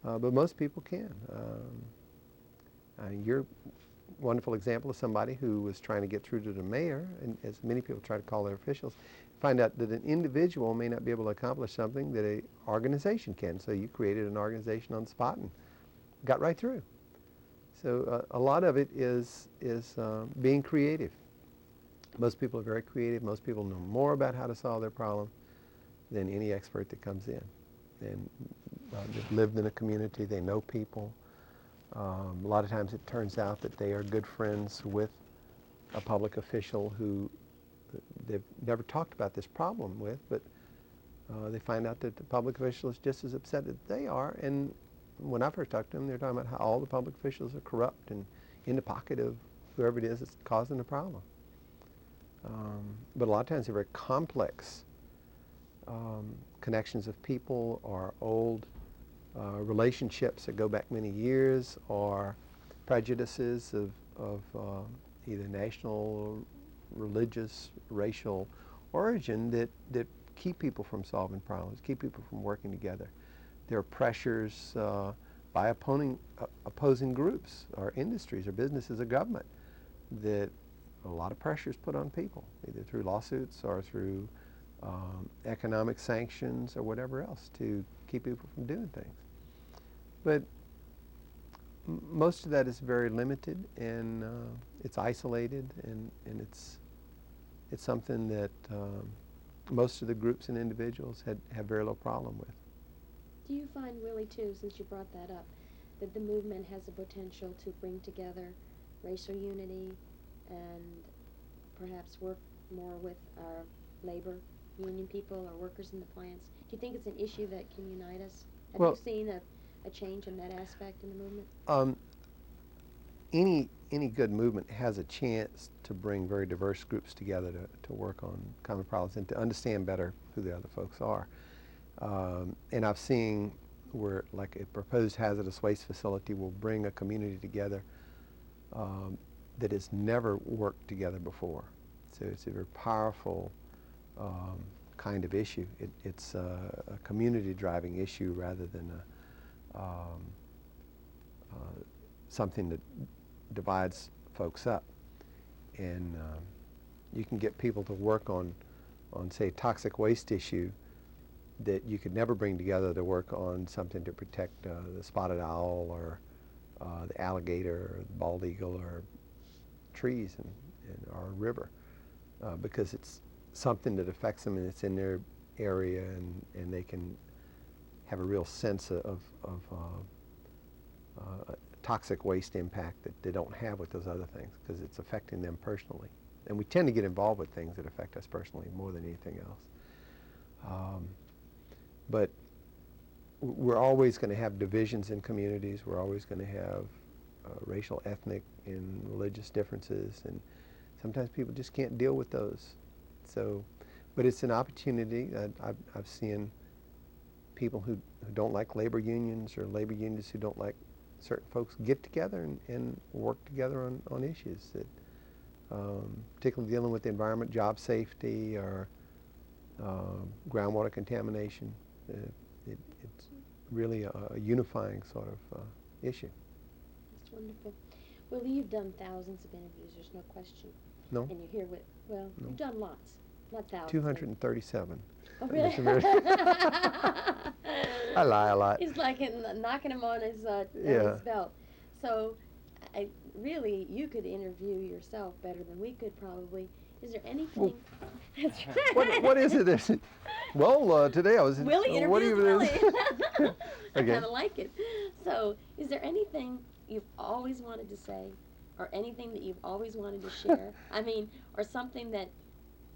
But most people can. You're a wonderful example of somebody who was trying to get through to the mayor, and as many people try to call their officials, find out that an individual may not be able to accomplish something that an organization can. So you created an organization on the spot and got right through. So a lot of it is being creative. Most people are very creative. Most people know more about how to solve their problem than any expert that comes in. And they've lived in a community. They know people. A lot of times it turns out that they are good friends with a public official who they've never talked about this problem with, but they find out that the public official is just as upset as they are. And when I first talked to them, they're talking about how all the public officials are corrupt and in the pocket of whoever it is that's causing the problem. But a lot of times they're very complex connections of people or old relationships that go back many years, or prejudices of either national, religious, racial origin that keep people from solving problems, keep people from working together. There are pressures by opposing groups or industries or businesses or government that a lot of pressure is put on people, either through lawsuits or through economic sanctions or whatever else to keep people from doing things. But most of that is very limited, and it's isolated, and it's something that most of the groups and individuals have very little problem with. Do you find, Willie, too, since you brought that up, that the movement has the potential to bring together racial unity and perhaps work more with our labor union people or workers in the plants? Do you think it's an issue that can unite us? Have Well, you seen a change in that aspect in the movement? Any good movement has a chance to bring very diverse groups together to work on common problems and to understand better who the other folks are. And I've seen where, like, a proposed hazardous waste facility will bring a community together that has never worked together before. So it's a very powerful kind of issue. It's a community driving issue rather than something that divides folks up. And you can get people to work on say, toxic waste issue that you could never bring together to work on something to protect the spotted owl or the alligator or the bald eagle or trees and our river, because it's something that affects them and it's in their area, and they can have a real sense of toxic waste impact that they don't have with those other things, because it's affecting them personally. And we tend to get involved with things that affect us personally more than anything else. But we're always going to have divisions in communities. We're always going to have racial, ethnic, and religious differences, and sometimes people just can't deal with those. So, but it's an opportunity. I've seen people who don't like labor unions or labor unions who don't like certain folks get together and work together on issues that, particularly dealing with the environment, job safety, or groundwater contamination. It's really a unifying sort of issue. That's wonderful. Willie, you've done thousands of interviews, there's no question. No? And you're here with, well, No. you've done lots, not thousands. 237. Oh, really? I lie a lot. He's like knocking him on his belt. So, really, you could interview yourself better than we could probably. Is there anything? That's What is it? Well, today I was. Willie what interviews do you- Willie. I Okay. kind of like it. So, is there anything you've always wanted to say, or anything that you've always wanted to share? I mean, or something that,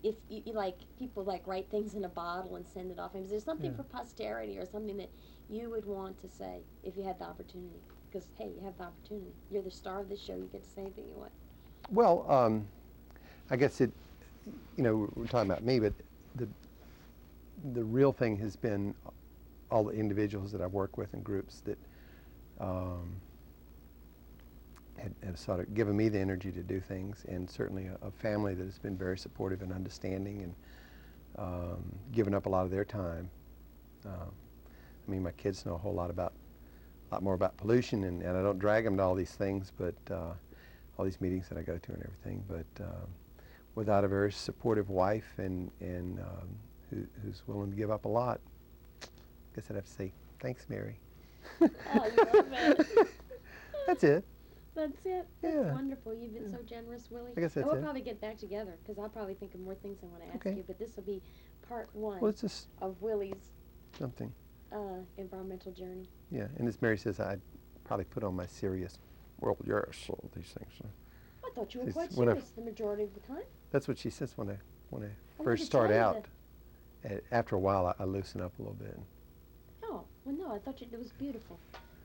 if you like, people like write things in a bottle and send it off. Is there something Yeah. for posterity, or something that you would want to say if you had the opportunity? Because hey, you have the opportunity. You're the star of this show. You get to say anything you want. Well, I guess it. We're talking about me, but the real thing has been all the individuals that I work with in groups that have sort of given me the energy to do things, and certainly a family that has been very supportive and understanding and given up a lot of their time. I mean, my kids know a lot more about pollution, and I don't drag them to all these things, but all these meetings that I go to and everything. But without a very supportive wife and who's willing to give up a lot, I guess I'd have to say, thanks, Mary. Oh, you love it. That's it. That's it. That's Yeah. wonderful. You've been so generous, Willie. I guess that's and we'll it. probably get back together because I'll probably think of more things I want to ask Okay. you. But this will be part one Well, it's just of Willie's something. environmental journey. Yeah, and as Mary says, I'd probably put on my serious, well, yes, all these things. I thought you were It's quite when I- serious the majority of the time. That's what she says when I wanted first to start tell you out. After a while, I loosen up a little bit. Oh, well, no, I thought it was beautiful.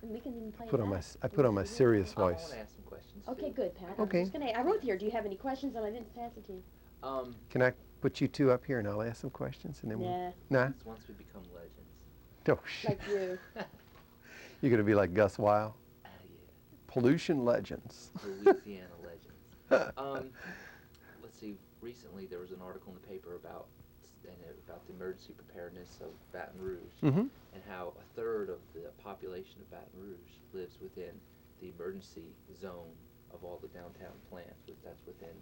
And we can even play Put it on my back. s- I put on my serious I want voice. to ask some questions. Okay, too. good, Pat. Okay. I'm just gonna, I wrote here, do you have any questions? And I didn't pass it to you. Can I put you two up here and I'll ask some questions and then Nah, Nah? Once we become legends. Oh, shit. like you. You're going to be like Gus Weil? Yeah. Pollution legends. Louisiana legends. Let's see. Recently, there was an article in the paper about the emergency preparedness of Baton Rouge, Mm-hmm. and how a third of the population of Baton Rouge lives within the emergency zone of all the downtown plants. That's within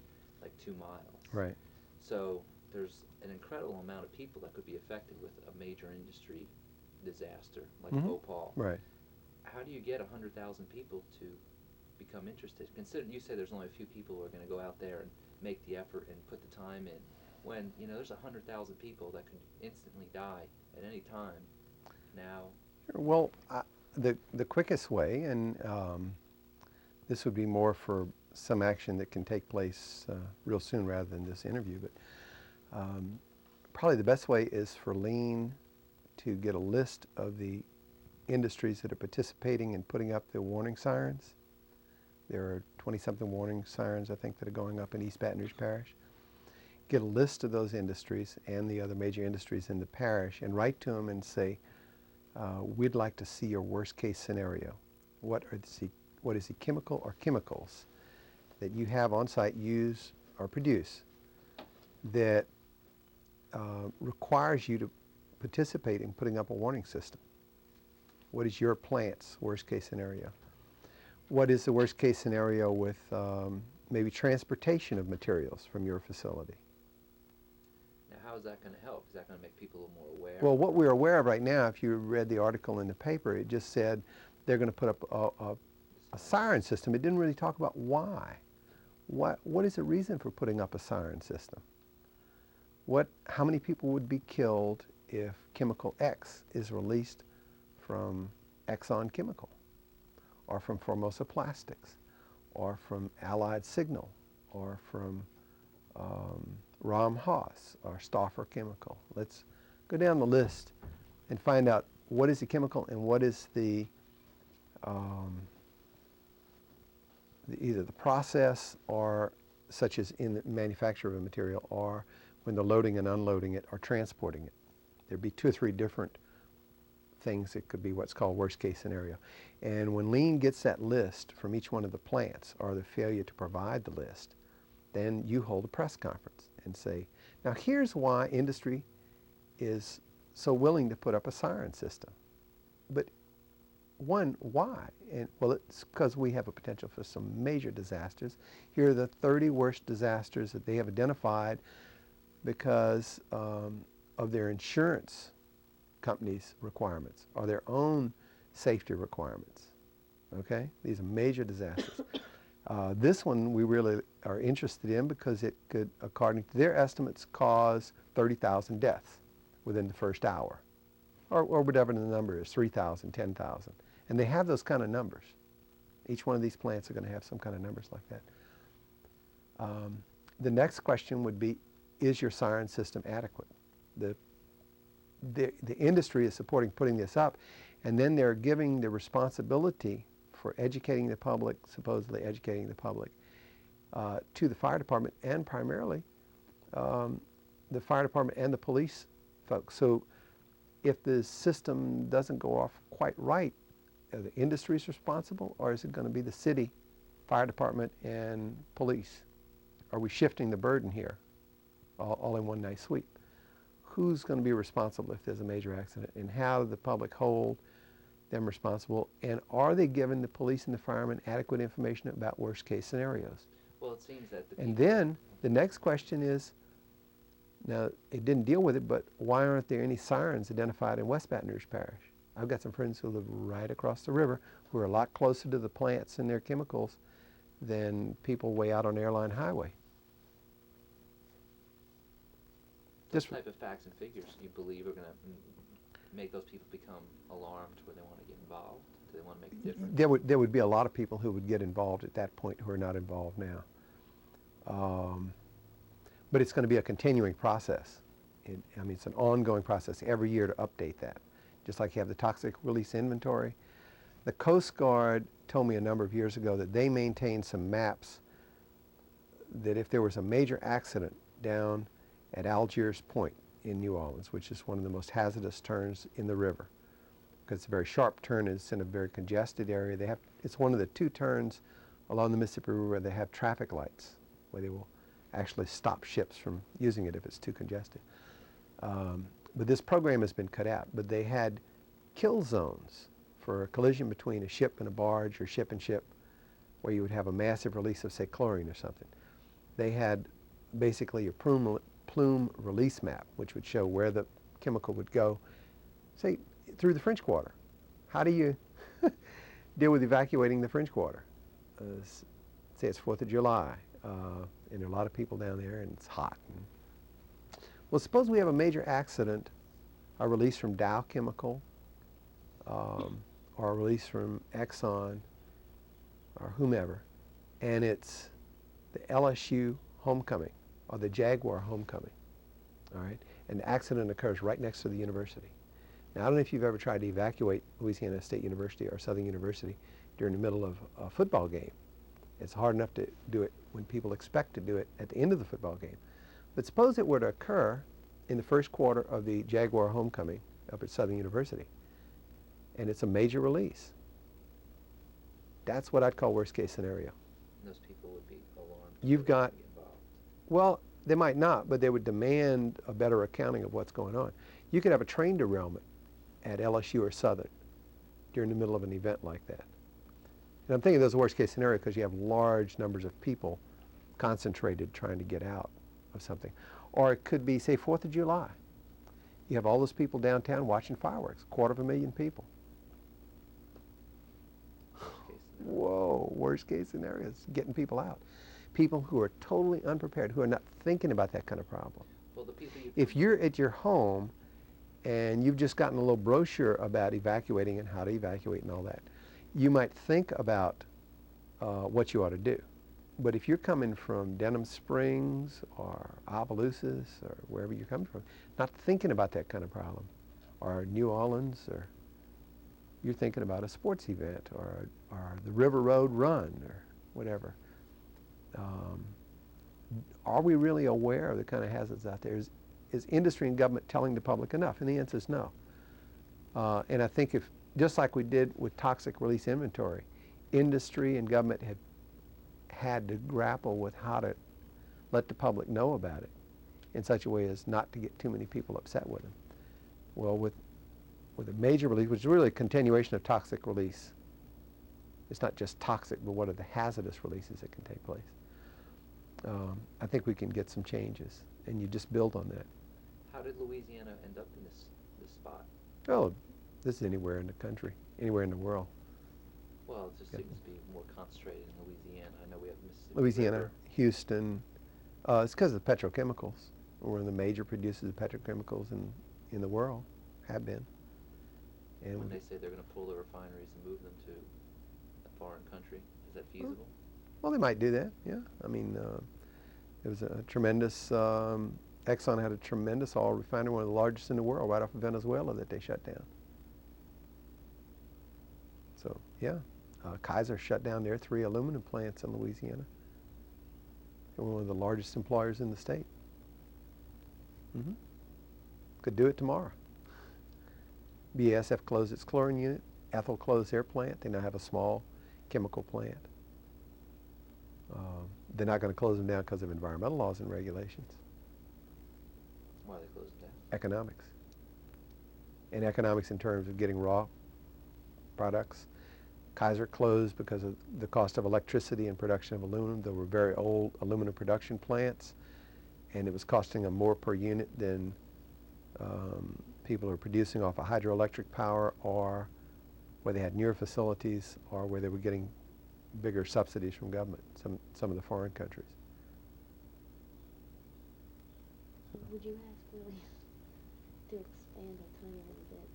like 2 miles. Right. So there's an incredible amount of people that could be affected with a major industry disaster like Mhm. Bhopal. Right. How do you get 100,000 people to become interested? Consider, you say there's only a few people who are going to go out there and make the effort and put the time in, when there's 100,000 people that could instantly die at any time. Now, Well, the quickest way, and this would be more for some action that can take place real soon rather than this interview, but probably the best way is for Lean to get a list of the industries that are participating in putting up the warning sirens. There are 20-something warning sirens, I think, that are going up in East Baton Rouge Parish. Get a list of those industries and the other major industries in the parish and write to them and say, we'd like to see your worst-case scenario. What is the chemical or chemicals that you have on site, use or produce, that requires you to participate in putting up a warning system? What is your plant's worst-case scenario? What is the worst-case scenario with maybe transportation of materials from your facility? now how is that going to help? Is that going to make people a little more aware? Well, what we're aware of right now, if you read the article in the paper, it just said they're going to put up a siren system. It didn't really talk about why. What is the reason for putting up a siren system? How many people would be killed if chemical X is released from Exxon Chemical, or from Formosa Plastics, or from Allied Signal, or from Ram Haas, or Stauffer Chemical? Let's go down the list and find out what is the chemical and what is either the process, or such as in the manufacture of a material, or when they're loading and unloading it or transporting it. There'd be 2 or 3 different things that could be what's called worst-case scenario. And when Lean gets that list from each one of the plants, or the failure to provide the list, then you hold a press conference and say, now here's why industry is so willing to put up a siren system. But one, why? And well, it's because we have a potential for some major disasters. Here are the 30 worst disasters that they have identified because of their insurance companies' requirements or their own safety requirements. Okay? These are major disasters. This one we really are interested in because it could, according to their estimates, cause 30,000 deaths within the first hour, or whatever the number is, 3,000, 10,000. And they have those kind of numbers. Each one of these plants are going to have some kind of numbers like that. The next question would be, is your siren system adequate? The industry is supporting putting this up, and then they're giving the responsibility for educating the public, supposedly educating the public, to the fire department, and primarily the fire department and the police folks. So if the system doesn't go off quite right, are the industries responsible, or is it going to be the city, fire department, and police? Are we shifting the burden here, all in one nice sweep? Who's going to be responsible if there's a major accident, and how do the public hold them responsible, and are they giving the police and the firemen adequate information about worst case scenarios? Well, it seems that the And people- then the next question is, now it didn't deal with it, but why aren't there any sirens identified in West Baton Rouge Parish? I've got some friends who live right across the river who are a lot closer to the plants and their chemicals than people way out on Airline Highway. those Just type of facts and figures you believe are going to make those people become alarmed where they want to get involved? Do they want to make a difference? there would be a lot of people who would get involved at that point who are not involved now. But it's going to be a continuing process. I mean, it's an ongoing process every year to update that. Just like you have the toxic release inventory. The Coast Guard told me a number of years ago that they maintain some maps that if there was a major accident down at Algiers Point in New Orleans, which is one of the most hazardous turns in the river, because it's a very sharp turn, it's in a very congested area. It's one of the two turns along the Mississippi River where they have traffic lights, where they will actually stop ships from using it if it's too congested. But this program has been cut out. But they had kill zones for a collision between a ship and a barge, or ship and ship, where you would have a massive release of, say, chlorine or something. They had basically a plume release map, which would show where the chemical would go, say, through the French Quarter. How do you deal with evacuating the French Quarter? Say it's 4th of July, and there are a lot of people down there, and it's hot. Well, suppose we have a major accident, a release from Dow Chemical, or a release from Exxon, or whomever, and it's the LSU homecoming, or the Jaguar homecoming, all right? And the accident occurs right next to the university. Now, I don't know if you've ever tried to evacuate Louisiana State University or Southern University during the middle of a football game. It's hard enough to do it when people expect to do it at the end of the football game. But suppose it were to occur in the first quarter of the Jaguar homecoming up at Southern University, and it's a major release. That's what I'd call worst case scenario. Those people would be alarmed. You've They got- would be involved. Well, they might not, but they would demand a better accounting of what's going on. You could have a train derailment at LSU or Southern during the middle of an event like that. And I'm thinking that's a worst case scenario because you have large numbers of people concentrated trying to get out of something. Or it could be, say, 4th of July. You have all those people downtown watching fireworks, 250,000 people. Worst case scenario. Whoa, worst case scenario is getting people out. People who are totally unprepared, who are not thinking about that kind of problem. Well, the people you If you're at your home and you've just gotten a little brochure about evacuating and how to evacuate and all that, you might think about what you ought to do. But if you're coming from Denham Springs or Opelousas or wherever you're coming from, not thinking about that kind of problem, or New Orleans, or you're thinking about a sports event or the River Road Run or whatever, are we really aware of the kind of hazards out there? Is industry and government telling the public enough? And the answer is no. And I think if, just like we did with toxic release inventory, industry and government have had to grapple with how to let the public know about it in such a way as not to get too many people upset with them. Well, with a major release, which is really a continuation of toxic release, it's not just toxic, but what are the hazardous releases that can take place? I think we can get some changes, and you just build on that. How did Louisiana end up in this spot? Oh, this is anywhere in the country, anywhere in the world. Well, it just Yeah. seems to be more concentrated in Louisiana. I know we have Mississippi Louisiana, River. Houston. It's because of the petrochemicals. We're one of the major producers of petrochemicals in the world, have been. And When they say they're going to pull the refineries and move them to a foreign country, is that feasible? well, they might do that. Yeah, I mean, it was a tremendous. Exxon had a tremendous oil refinery, one of the largest in the world, right off of Venezuela, that they shut down. So yeah, Kaiser shut down their 3 aluminum plants in Louisiana. They were one of the largest employers in the state. Could do it tomorrow. BASF closed its chlorine unit. Ethel closed their plant. They now have a small chemical plant. They're not going to close them down because of environmental laws and regulations. Why are they closing down? Economics. And economics in terms of getting raw products. Kaiser closed because of the cost of electricity and production of aluminum. There were very old aluminum production plants, and it was costing them more per unit than people are producing off of hydroelectric power, or where they had newer facilities, or where they were getting bigger subsidies from government, some of the foreign countries. Would you ask Willie to expand a tiny little bit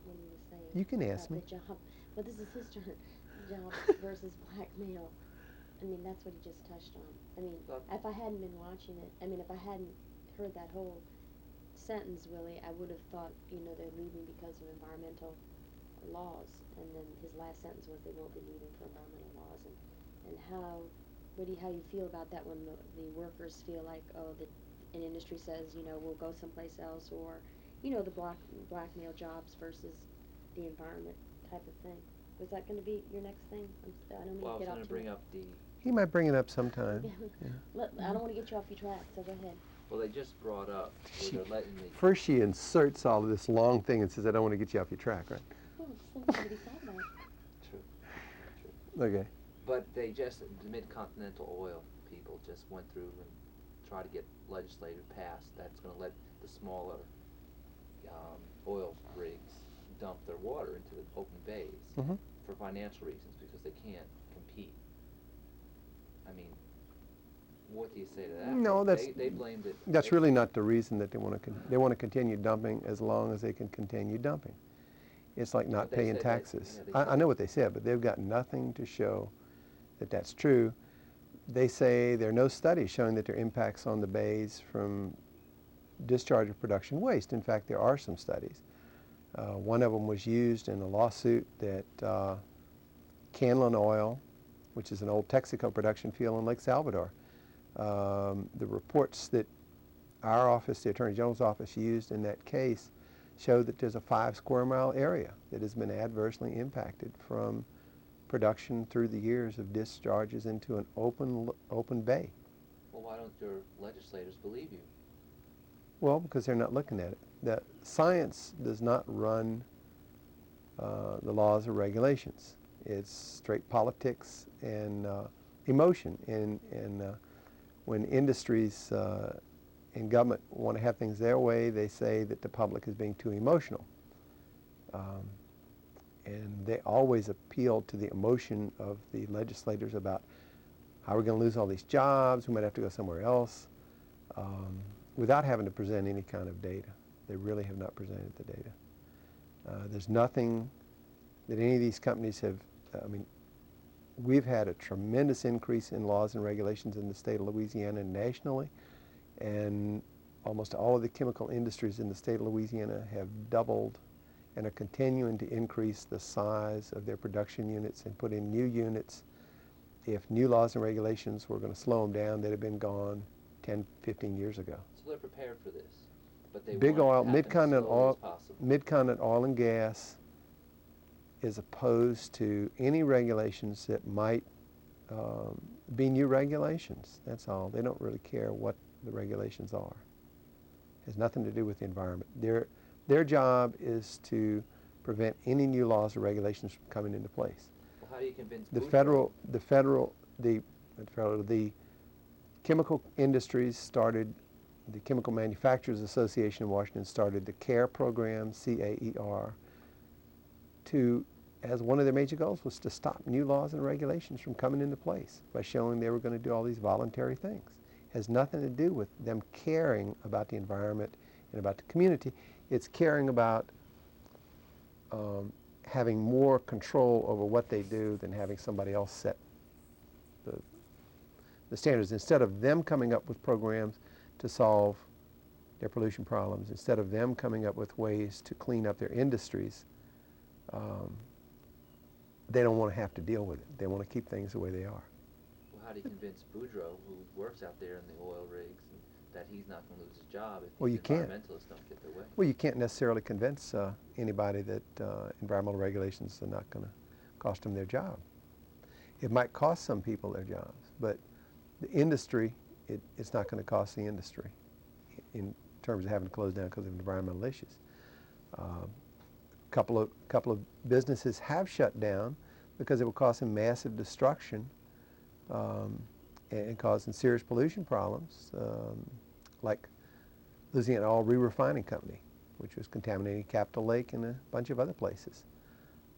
when he was saying You can ask about me. the job? Well, this is his turn. Job versus blackmail. I mean, that's what he just touched on. I mean, if I hadn't been watching it, I mean, if I hadn't heard that whole sentence, Willie, I would have thought, you know, they're leaving because of environmental laws. And then his last sentence was they won't be leaving for environmental laws. And how you feel about that when the workers feel like, oh, an industry says, you know, we'll go someplace else, or, you know, the blackmail jobs versus the environment type of thing. Was that going to be your next thing? I don't mean Well, I to was get off going to too bring much. up the, He might bring it up sometime. Yeah. I don't want to get you off your track, so go ahead. well, they just brought up where they're letting the, First she inserts all of this long thing and says, I don't want to get you off your track, right? Oh, something to be thought about. true, Okay. but they just, the Mid-Continental Oil people just went through and tried to get legislative passed that's going to let the smaller oil rigs dump their water into the open bays for financial reasons, because they can't compete. I mean, what do you say to that? No, they blamed it. That's really not the reason that they want to. They want to continue dumping as long as they can continue dumping. It's like not But they paying said that- taxes. yeah, they I said know what they said, but they've got nothing to show that that's true. They say there are no studies showing that there are impacts on the bays from discharge of production waste. In fact, there are some studies. One of them was used in a lawsuit that Canlin Oil, which is an old Texaco production field in Lake Salvador, the reports that our office, the Attorney General's office, used in that case showed that there's a 5 square mile area that has been adversely impacted from production through the years of discharges into an open bay. Well, why don't your legislators believe you? Well, because they're not looking at it. The science does not run the laws or regulations. It's straight politics and emotion. And when industries and government want to have things their way, they say that the public is being too emotional. And they always appeal to the emotion of the legislators about how we're going to lose all these jobs, we might have to go somewhere else, without having to present any kind of data. They really have not presented the data. There's nothing that any of these companies have, I mean, we've had a tremendous increase in laws and regulations in the state of Louisiana and nationally, and almost all of the chemical industries in the state of Louisiana have doubled and are continuing to increase the size of their production units and put in new units. If new laws and regulations were going to slow them down, they'd have been gone 10, 15 years ago. So they're prepared for this, but they Big want oil, it to happen as Mid-Continent slowly as oil, possible. Mid-Continent oil and gas is opposed to any regulations that might be new regulations. That's all. They don't really care what the regulations are. It has nothing to do with the environment. Their job is to prevent any new laws or regulations from coming into place. Well, how do you convince The Boudreaux? the chemical industries started, the Chemical Manufacturers Association in Washington started the CARE program, C-A-E-R, to as one of their major goals was to stop new laws and regulations from coming into place by showing they were going to do all these voluntary things. It has nothing to do with them caring about the environment and about the community. It's caring about having more control over what they do than having somebody else set the standards. Instead of them coming up with programs to solve their pollution problems, instead of them coming up with ways to clean up their industries, they don't want to have to deal with it. They want to keep things the way they are. Well, how do you convince Boudreaux, who works out there in the oil rigs, that he's not going to lose his job if Well, these you can't. environmentalists don't get their way? Well, you can't necessarily convince anybody that environmental regulations are not going to cost them their job. It might cost some people their jobs, but the industry, it's not going to cost the industry in terms of having to close down because of environmental issues. Couple of businesses have shut down because it would cause them massive destruction and causing serious pollution problems, like Louisiana Oil Re-Refining Company, which was contaminating Capitol Lake and a bunch of other places.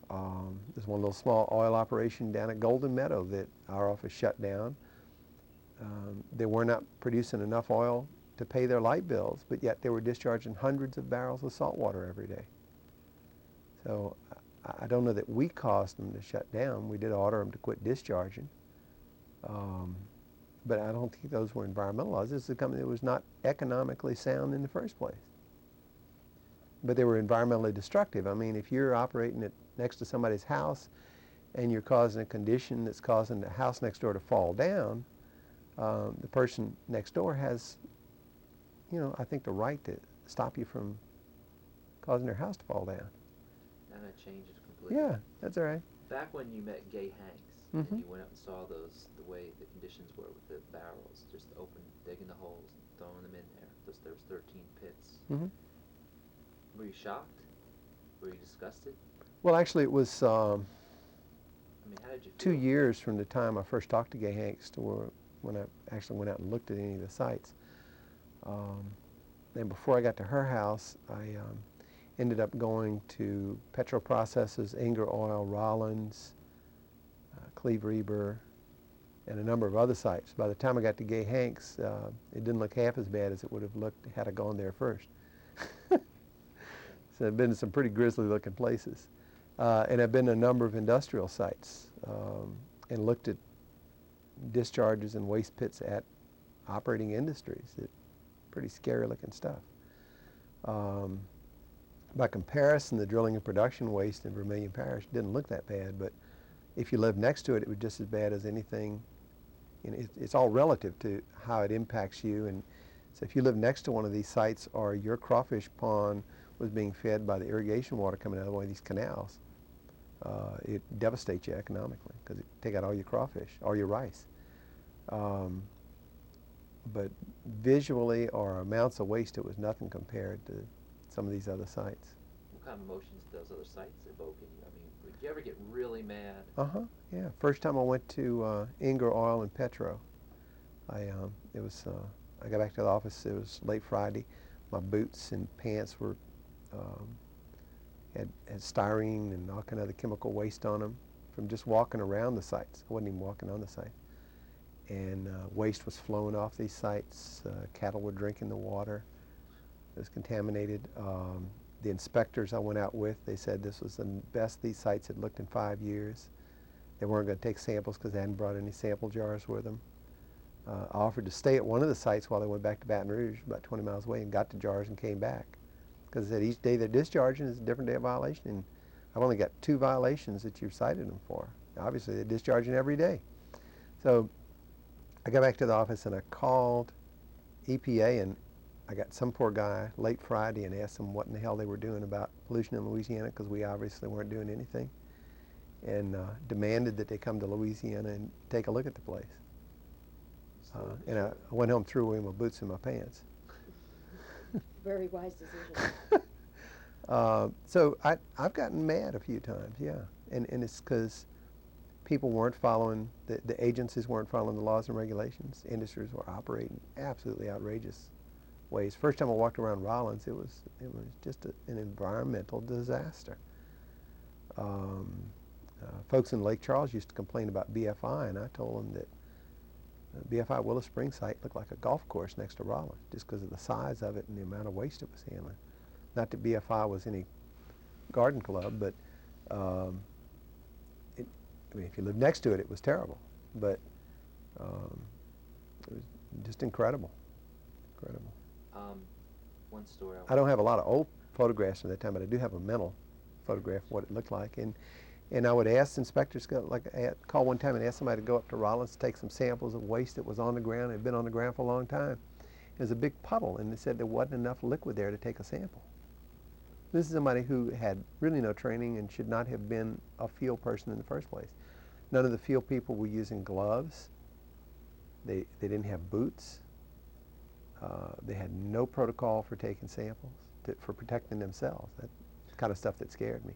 There's one little small oil operation down at Golden Meadow that our office shut down. They were not producing enough oil to pay their light bills, but yet they were discharging hundreds of barrels of salt water every day. So I don't know that we caused them to shut down. We did order them to quit discharging. But I don't think those were environmental laws. This is a company that was not economically sound in the first place. But they were environmentally destructive. I mean, if you're operating it next to somebody's house and you're causing a condition that's causing the house next door to fall down, the person next door has, I think the right to stop you from causing their house to fall down. Now that changes completely. Yeah, that's all right. Back when you met Gay Hanks, Mhm. and you went out and saw the way the conditions were with the barrels, just digging the holes and throwing them in there. There was 13 pits. Mhm. Were you shocked? Were you disgusted? Well, actually, it was I mean, how did you feel? 2 years from the time I first talked to Gay Hanks to when I actually went out and looked at any of the sites. And before I got to her house, I ended up going to Petro Processors, Inger Oil, Rollins, Cleve Reber, and a number of other sites. By the time I got to Gay Hanks, it didn't look half as bad as it would have looked had I gone there first. So I've been to some pretty grisly looking places. And I've been to a number of industrial sites and looked at discharges and waste pits at operating industries. Pretty scary looking stuff. By comparison, the drilling and production waste in Vermilion Parish didn't look that bad, but if you lived next to it, it was just as bad as anything. It's all relative to how it impacts you. And so if you live next to one of these sites or your crawfish pond was being fed by the irrigation water coming out of one of these canals, it devastates you economically because it take out all your crawfish, all your rice. But visually or amounts of waste, it was nothing compared to some of these other sites. What kind of emotions did those other sites evoke in you? I mean, did you ever get really mad? Yeah. First time I went to Inger Oil and Petro, I got back to the office. It was late Friday. My boots and pants were had styrene and all kind of other chemical waste on them from just walking around the sites. I wasn't even walking on the site. And waste was flowing off these sites. Cattle were drinking the water. It was contaminated. The inspectors I went out with, they said this was the best these sites had looked in 5 years. They weren't going to take samples because they hadn't brought any sample jars with them. I offered to stay at one of the sites while they went back to Baton Rouge, about 20 miles away, and got the jars and came back. Because they said each day they're discharging is a different day of violation. And I've only got 2 violations that you've cited them for. Obviously, they're discharging every day. So I got back to the office and I called EPA, and I got some poor guy late Friday and asked them what in the hell they were doing about pollution in Louisiana, because we obviously weren't doing anything, and demanded that they come to Louisiana and take a look at the place. And I went home, threw away my boots and my pants. Very wise decision. So I've gotten mad a few times, yeah, and it's because people weren't following, the agencies weren't following the laws and regulations. Industries were operating absolutely outrageous ways. First time I walked around Rollins, it was just an environmental disaster. folks in Lake Charles used to complain about BFI, and I told them that BFI Willow Springs site looked like a golf course next to Rollins, just because of the size of it and the amount of waste it was handling. Not that BFI was any garden club, but I mean, if you lived next to it, it was terrible. But it was just incredible. Incredible. One story. I don't have a lot of old photographs from that time, but I do have a mental photograph of what it looked like. And I would ask inspectors, call one time and ask somebody to go up to Rollins to take some samples of waste that was on the ground. It had been on the ground for a long time. It was a big puddle, and they said there wasn't enough liquid there to take a sample. This is somebody who had really no training and should not have been a field person in the first place. None of the field people were using gloves. They didn't have boots. They had no protocol for taking samples, for protecting themselves. That's the kind of stuff that scared me.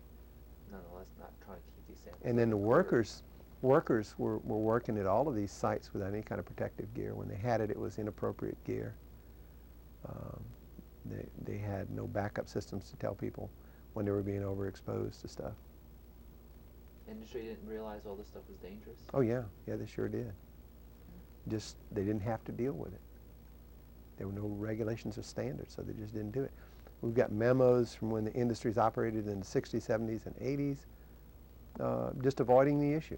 Nonetheless, not trying to keep these samples. And then the workers were working at all of these sites without any kind of protective gear. When they had it, it was inappropriate gear. They had no backup systems to tell people when they were being overexposed to stuff. Industry didn't realize all this stuff was dangerous? Oh yeah, they sure did. Just, they didn't have to deal with it. There were no regulations or standards, so they just didn't do it. We've got memos from when the industries operated in the 60s, 70s, and 80s, just avoiding the issue,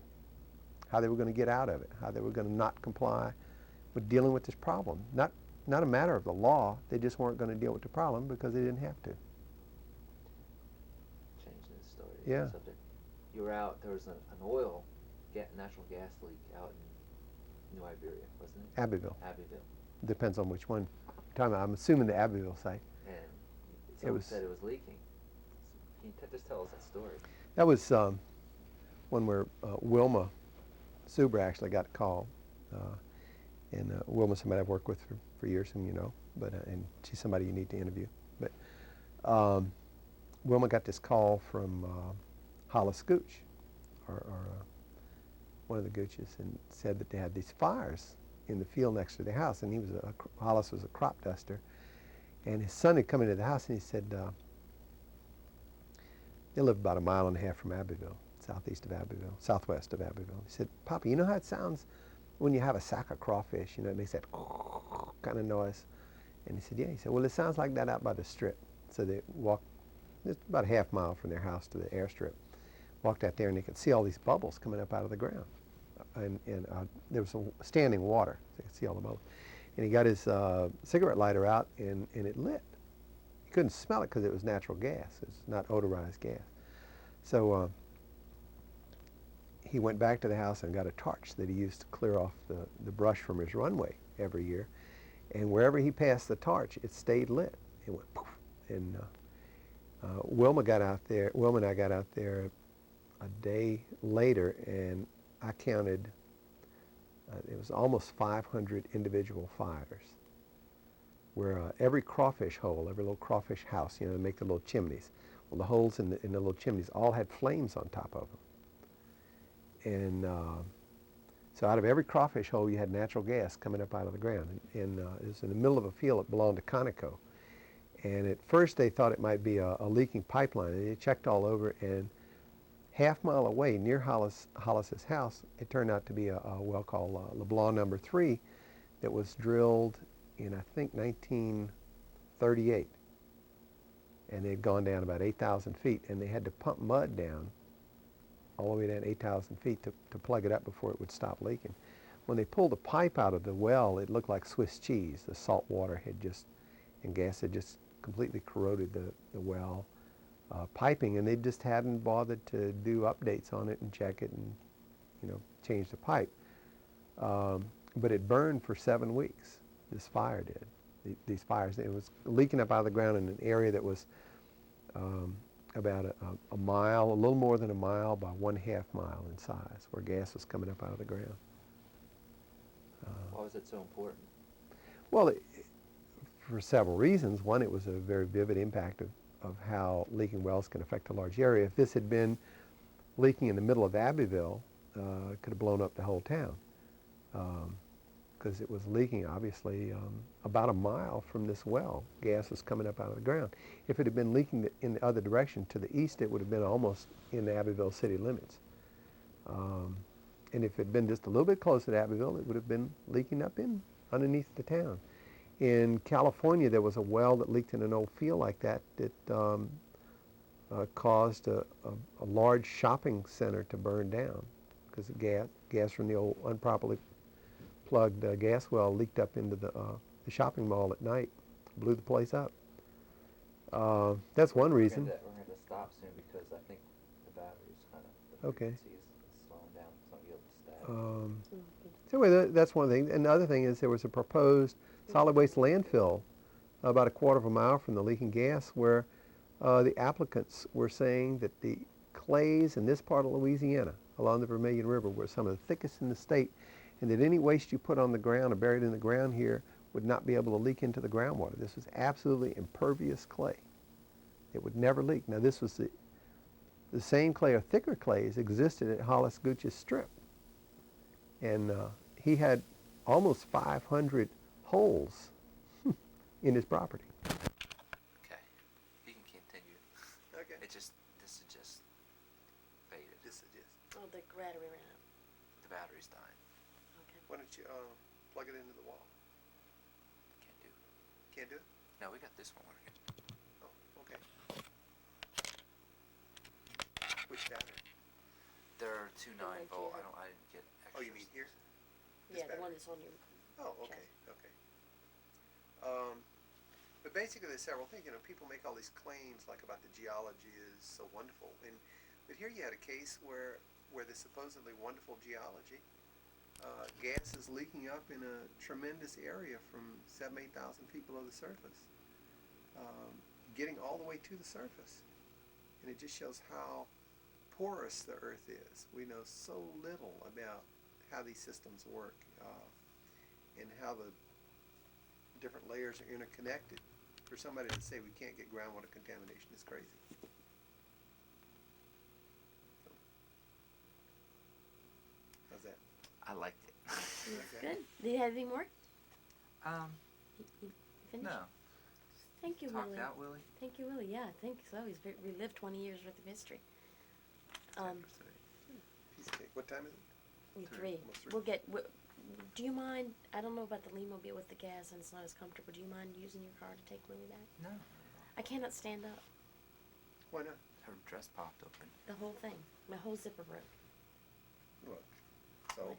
how they were going to get out of it, how they were going to not comply with dealing with this problem. Not a matter of the law, they just weren't going to deal with the problem because they didn't have to. Changing the story. Yeah. Subject. You were out, there was an oil, natural gas leak out in New Iberia, wasn't it? Abbeville. Abbeville. Depends on which one you're talking about. I'm assuming the Abbeville site. And someone said it was leaking. Can you just tell us that story? That was one where Wilma Suber actually got a call. And Wilma's somebody I've worked with for years, whom you know, but and she's somebody you need to interview. But Wilma got this call from Hollis Gooch, or one of the Gooches, and said that they had these fires in the field next to the house, and Hollis was a crop duster, and his son had come into the house, and he said they lived about 1.5 miles from Abbeville, southwest of Abbeville. He said, "Papa, you know how it sounds when you have a sack of crawfish? You know, it makes that kind of noise." And he said, "Yeah." He said, "Well, it sounds like that out by the strip." So they walked, it's about 1/2 mile from their house to the airstrip. Walked out there, and they could see all these bubbles coming up out of the ground. And there was some standing water, so you could see all the bubbles. And he got his cigarette lighter out, and it lit. He couldn't smell it because it was natural gas. It's not odorized gas. So he went back to the house and got a torch that he used to clear off the brush from his runway every year. And wherever he passed the torch, it stayed lit. It went poof. And Wilma and I got out there a day later, and I counted, it was almost 500 individual fires, where every crawfish hole, every little crawfish house, you know, they make the little chimneys. Well, the holes in the little chimneys all had flames on top of them. And so out of every crawfish hole, you had natural gas coming up out of the ground. And it was in the middle of a field that belonged to Conoco. And at first they thought it might be a leaking pipeline, and they checked all over, and 1/2 mile away near Hollis's house, it turned out to be a well called LeBlanc number 3 that was drilled in, I think, 1938. And they'd gone down about 8,000 feet, and they had to pump mud down all the way down 8,000 feet to plug it up before it would stop leaking. When they pulled the pipe out of the well, it looked like Swiss cheese. The salt water and gas had just completely corroded the well piping, and they just hadn't bothered to do updates on it and check it and, you know, change the pipe. But it burned for 7 weeks. This fire did. These fires, it was leaking up out of the ground in an area that was about a mile, a little more than a mile by 1/2 mile in size, where gas was coming up out of the ground. Why was it so important? Well, for several reasons. One, it was a very vivid impact of how leaking wells can affect a large area. If this had been leaking in the middle of Abbeville, it could have blown up the whole town, because it was leaking, obviously, about 1 mile from this well. Gas was coming up out of the ground. If it had been leaking in the other direction to the east, it would have been almost in the Abbeville city limits. And if it had been just a little bit closer to Abbeville, it would have been leaking up in underneath the town. In California, there was a well that leaked in an old field like that caused a large shopping center to burn down because the gas from the old improperly plugged gas well leaked up into the shopping mall at night, blew the place up. That's one reason. We're going to stop soon because I think the battery's kind of, the Okay. frequency is slowing down. It's not yielding static. So anyway, that's one thing. And the other thing is there was a proposed solid waste landfill about a quarter of a mile from the leaking gas where the applicants were saying that the clays in this part of Louisiana along the Vermilion River were some of the thickest in the state, and that any waste you put on the ground or buried in the ground here would not be able to leak into the groundwater. This was absolutely impervious clay. It would never leak. Now this was the same clay or thicker clays existed at Hollis Gooch's Strip. And he had almost 500 holes in his property. Okay. You can continue. Okay. This is just faded. Oh, the battery ran out. The battery's dying. Okay. Why don't you plug it into the wall? Can't do it. Can't do it? No, we got this one working. Oh, okay. Which battery? There are two The 9-volt. one I didn't get extras. Oh, you mean here? This Yeah, the battery? one that's on your. Oh, okay, okay. But basically, there's several things. You know, people make all these claims like about the geology is so wonderful, but here you had a case where there's supposedly wonderful geology, gas is leaking up in a tremendous area from 7,000-8,000 feet below the surface, getting all the way to the surface, and it just shows how porous the Earth is. We know so little about how these systems work and how the different layers are interconnected. For somebody to say we can't get groundwater contamination is crazy. So, how's that? I liked it. Okay. Good. Do you have any more? You finished? No. Thank you, Talked Willie. out, Willie. Thank you, Willie. Yeah, I think so. He's relived 20 years worth of history. Piece of cake. What time is it? We Three. three. Almost three. We'll get. Do you mind? I don't know about the Lee-mobile with the gas, and it's not as comfortable. Do you mind using your car to take Willie back? No. I cannot stand up. Why not? Her dress popped open. The whole thing. My whole zipper broke. Look. So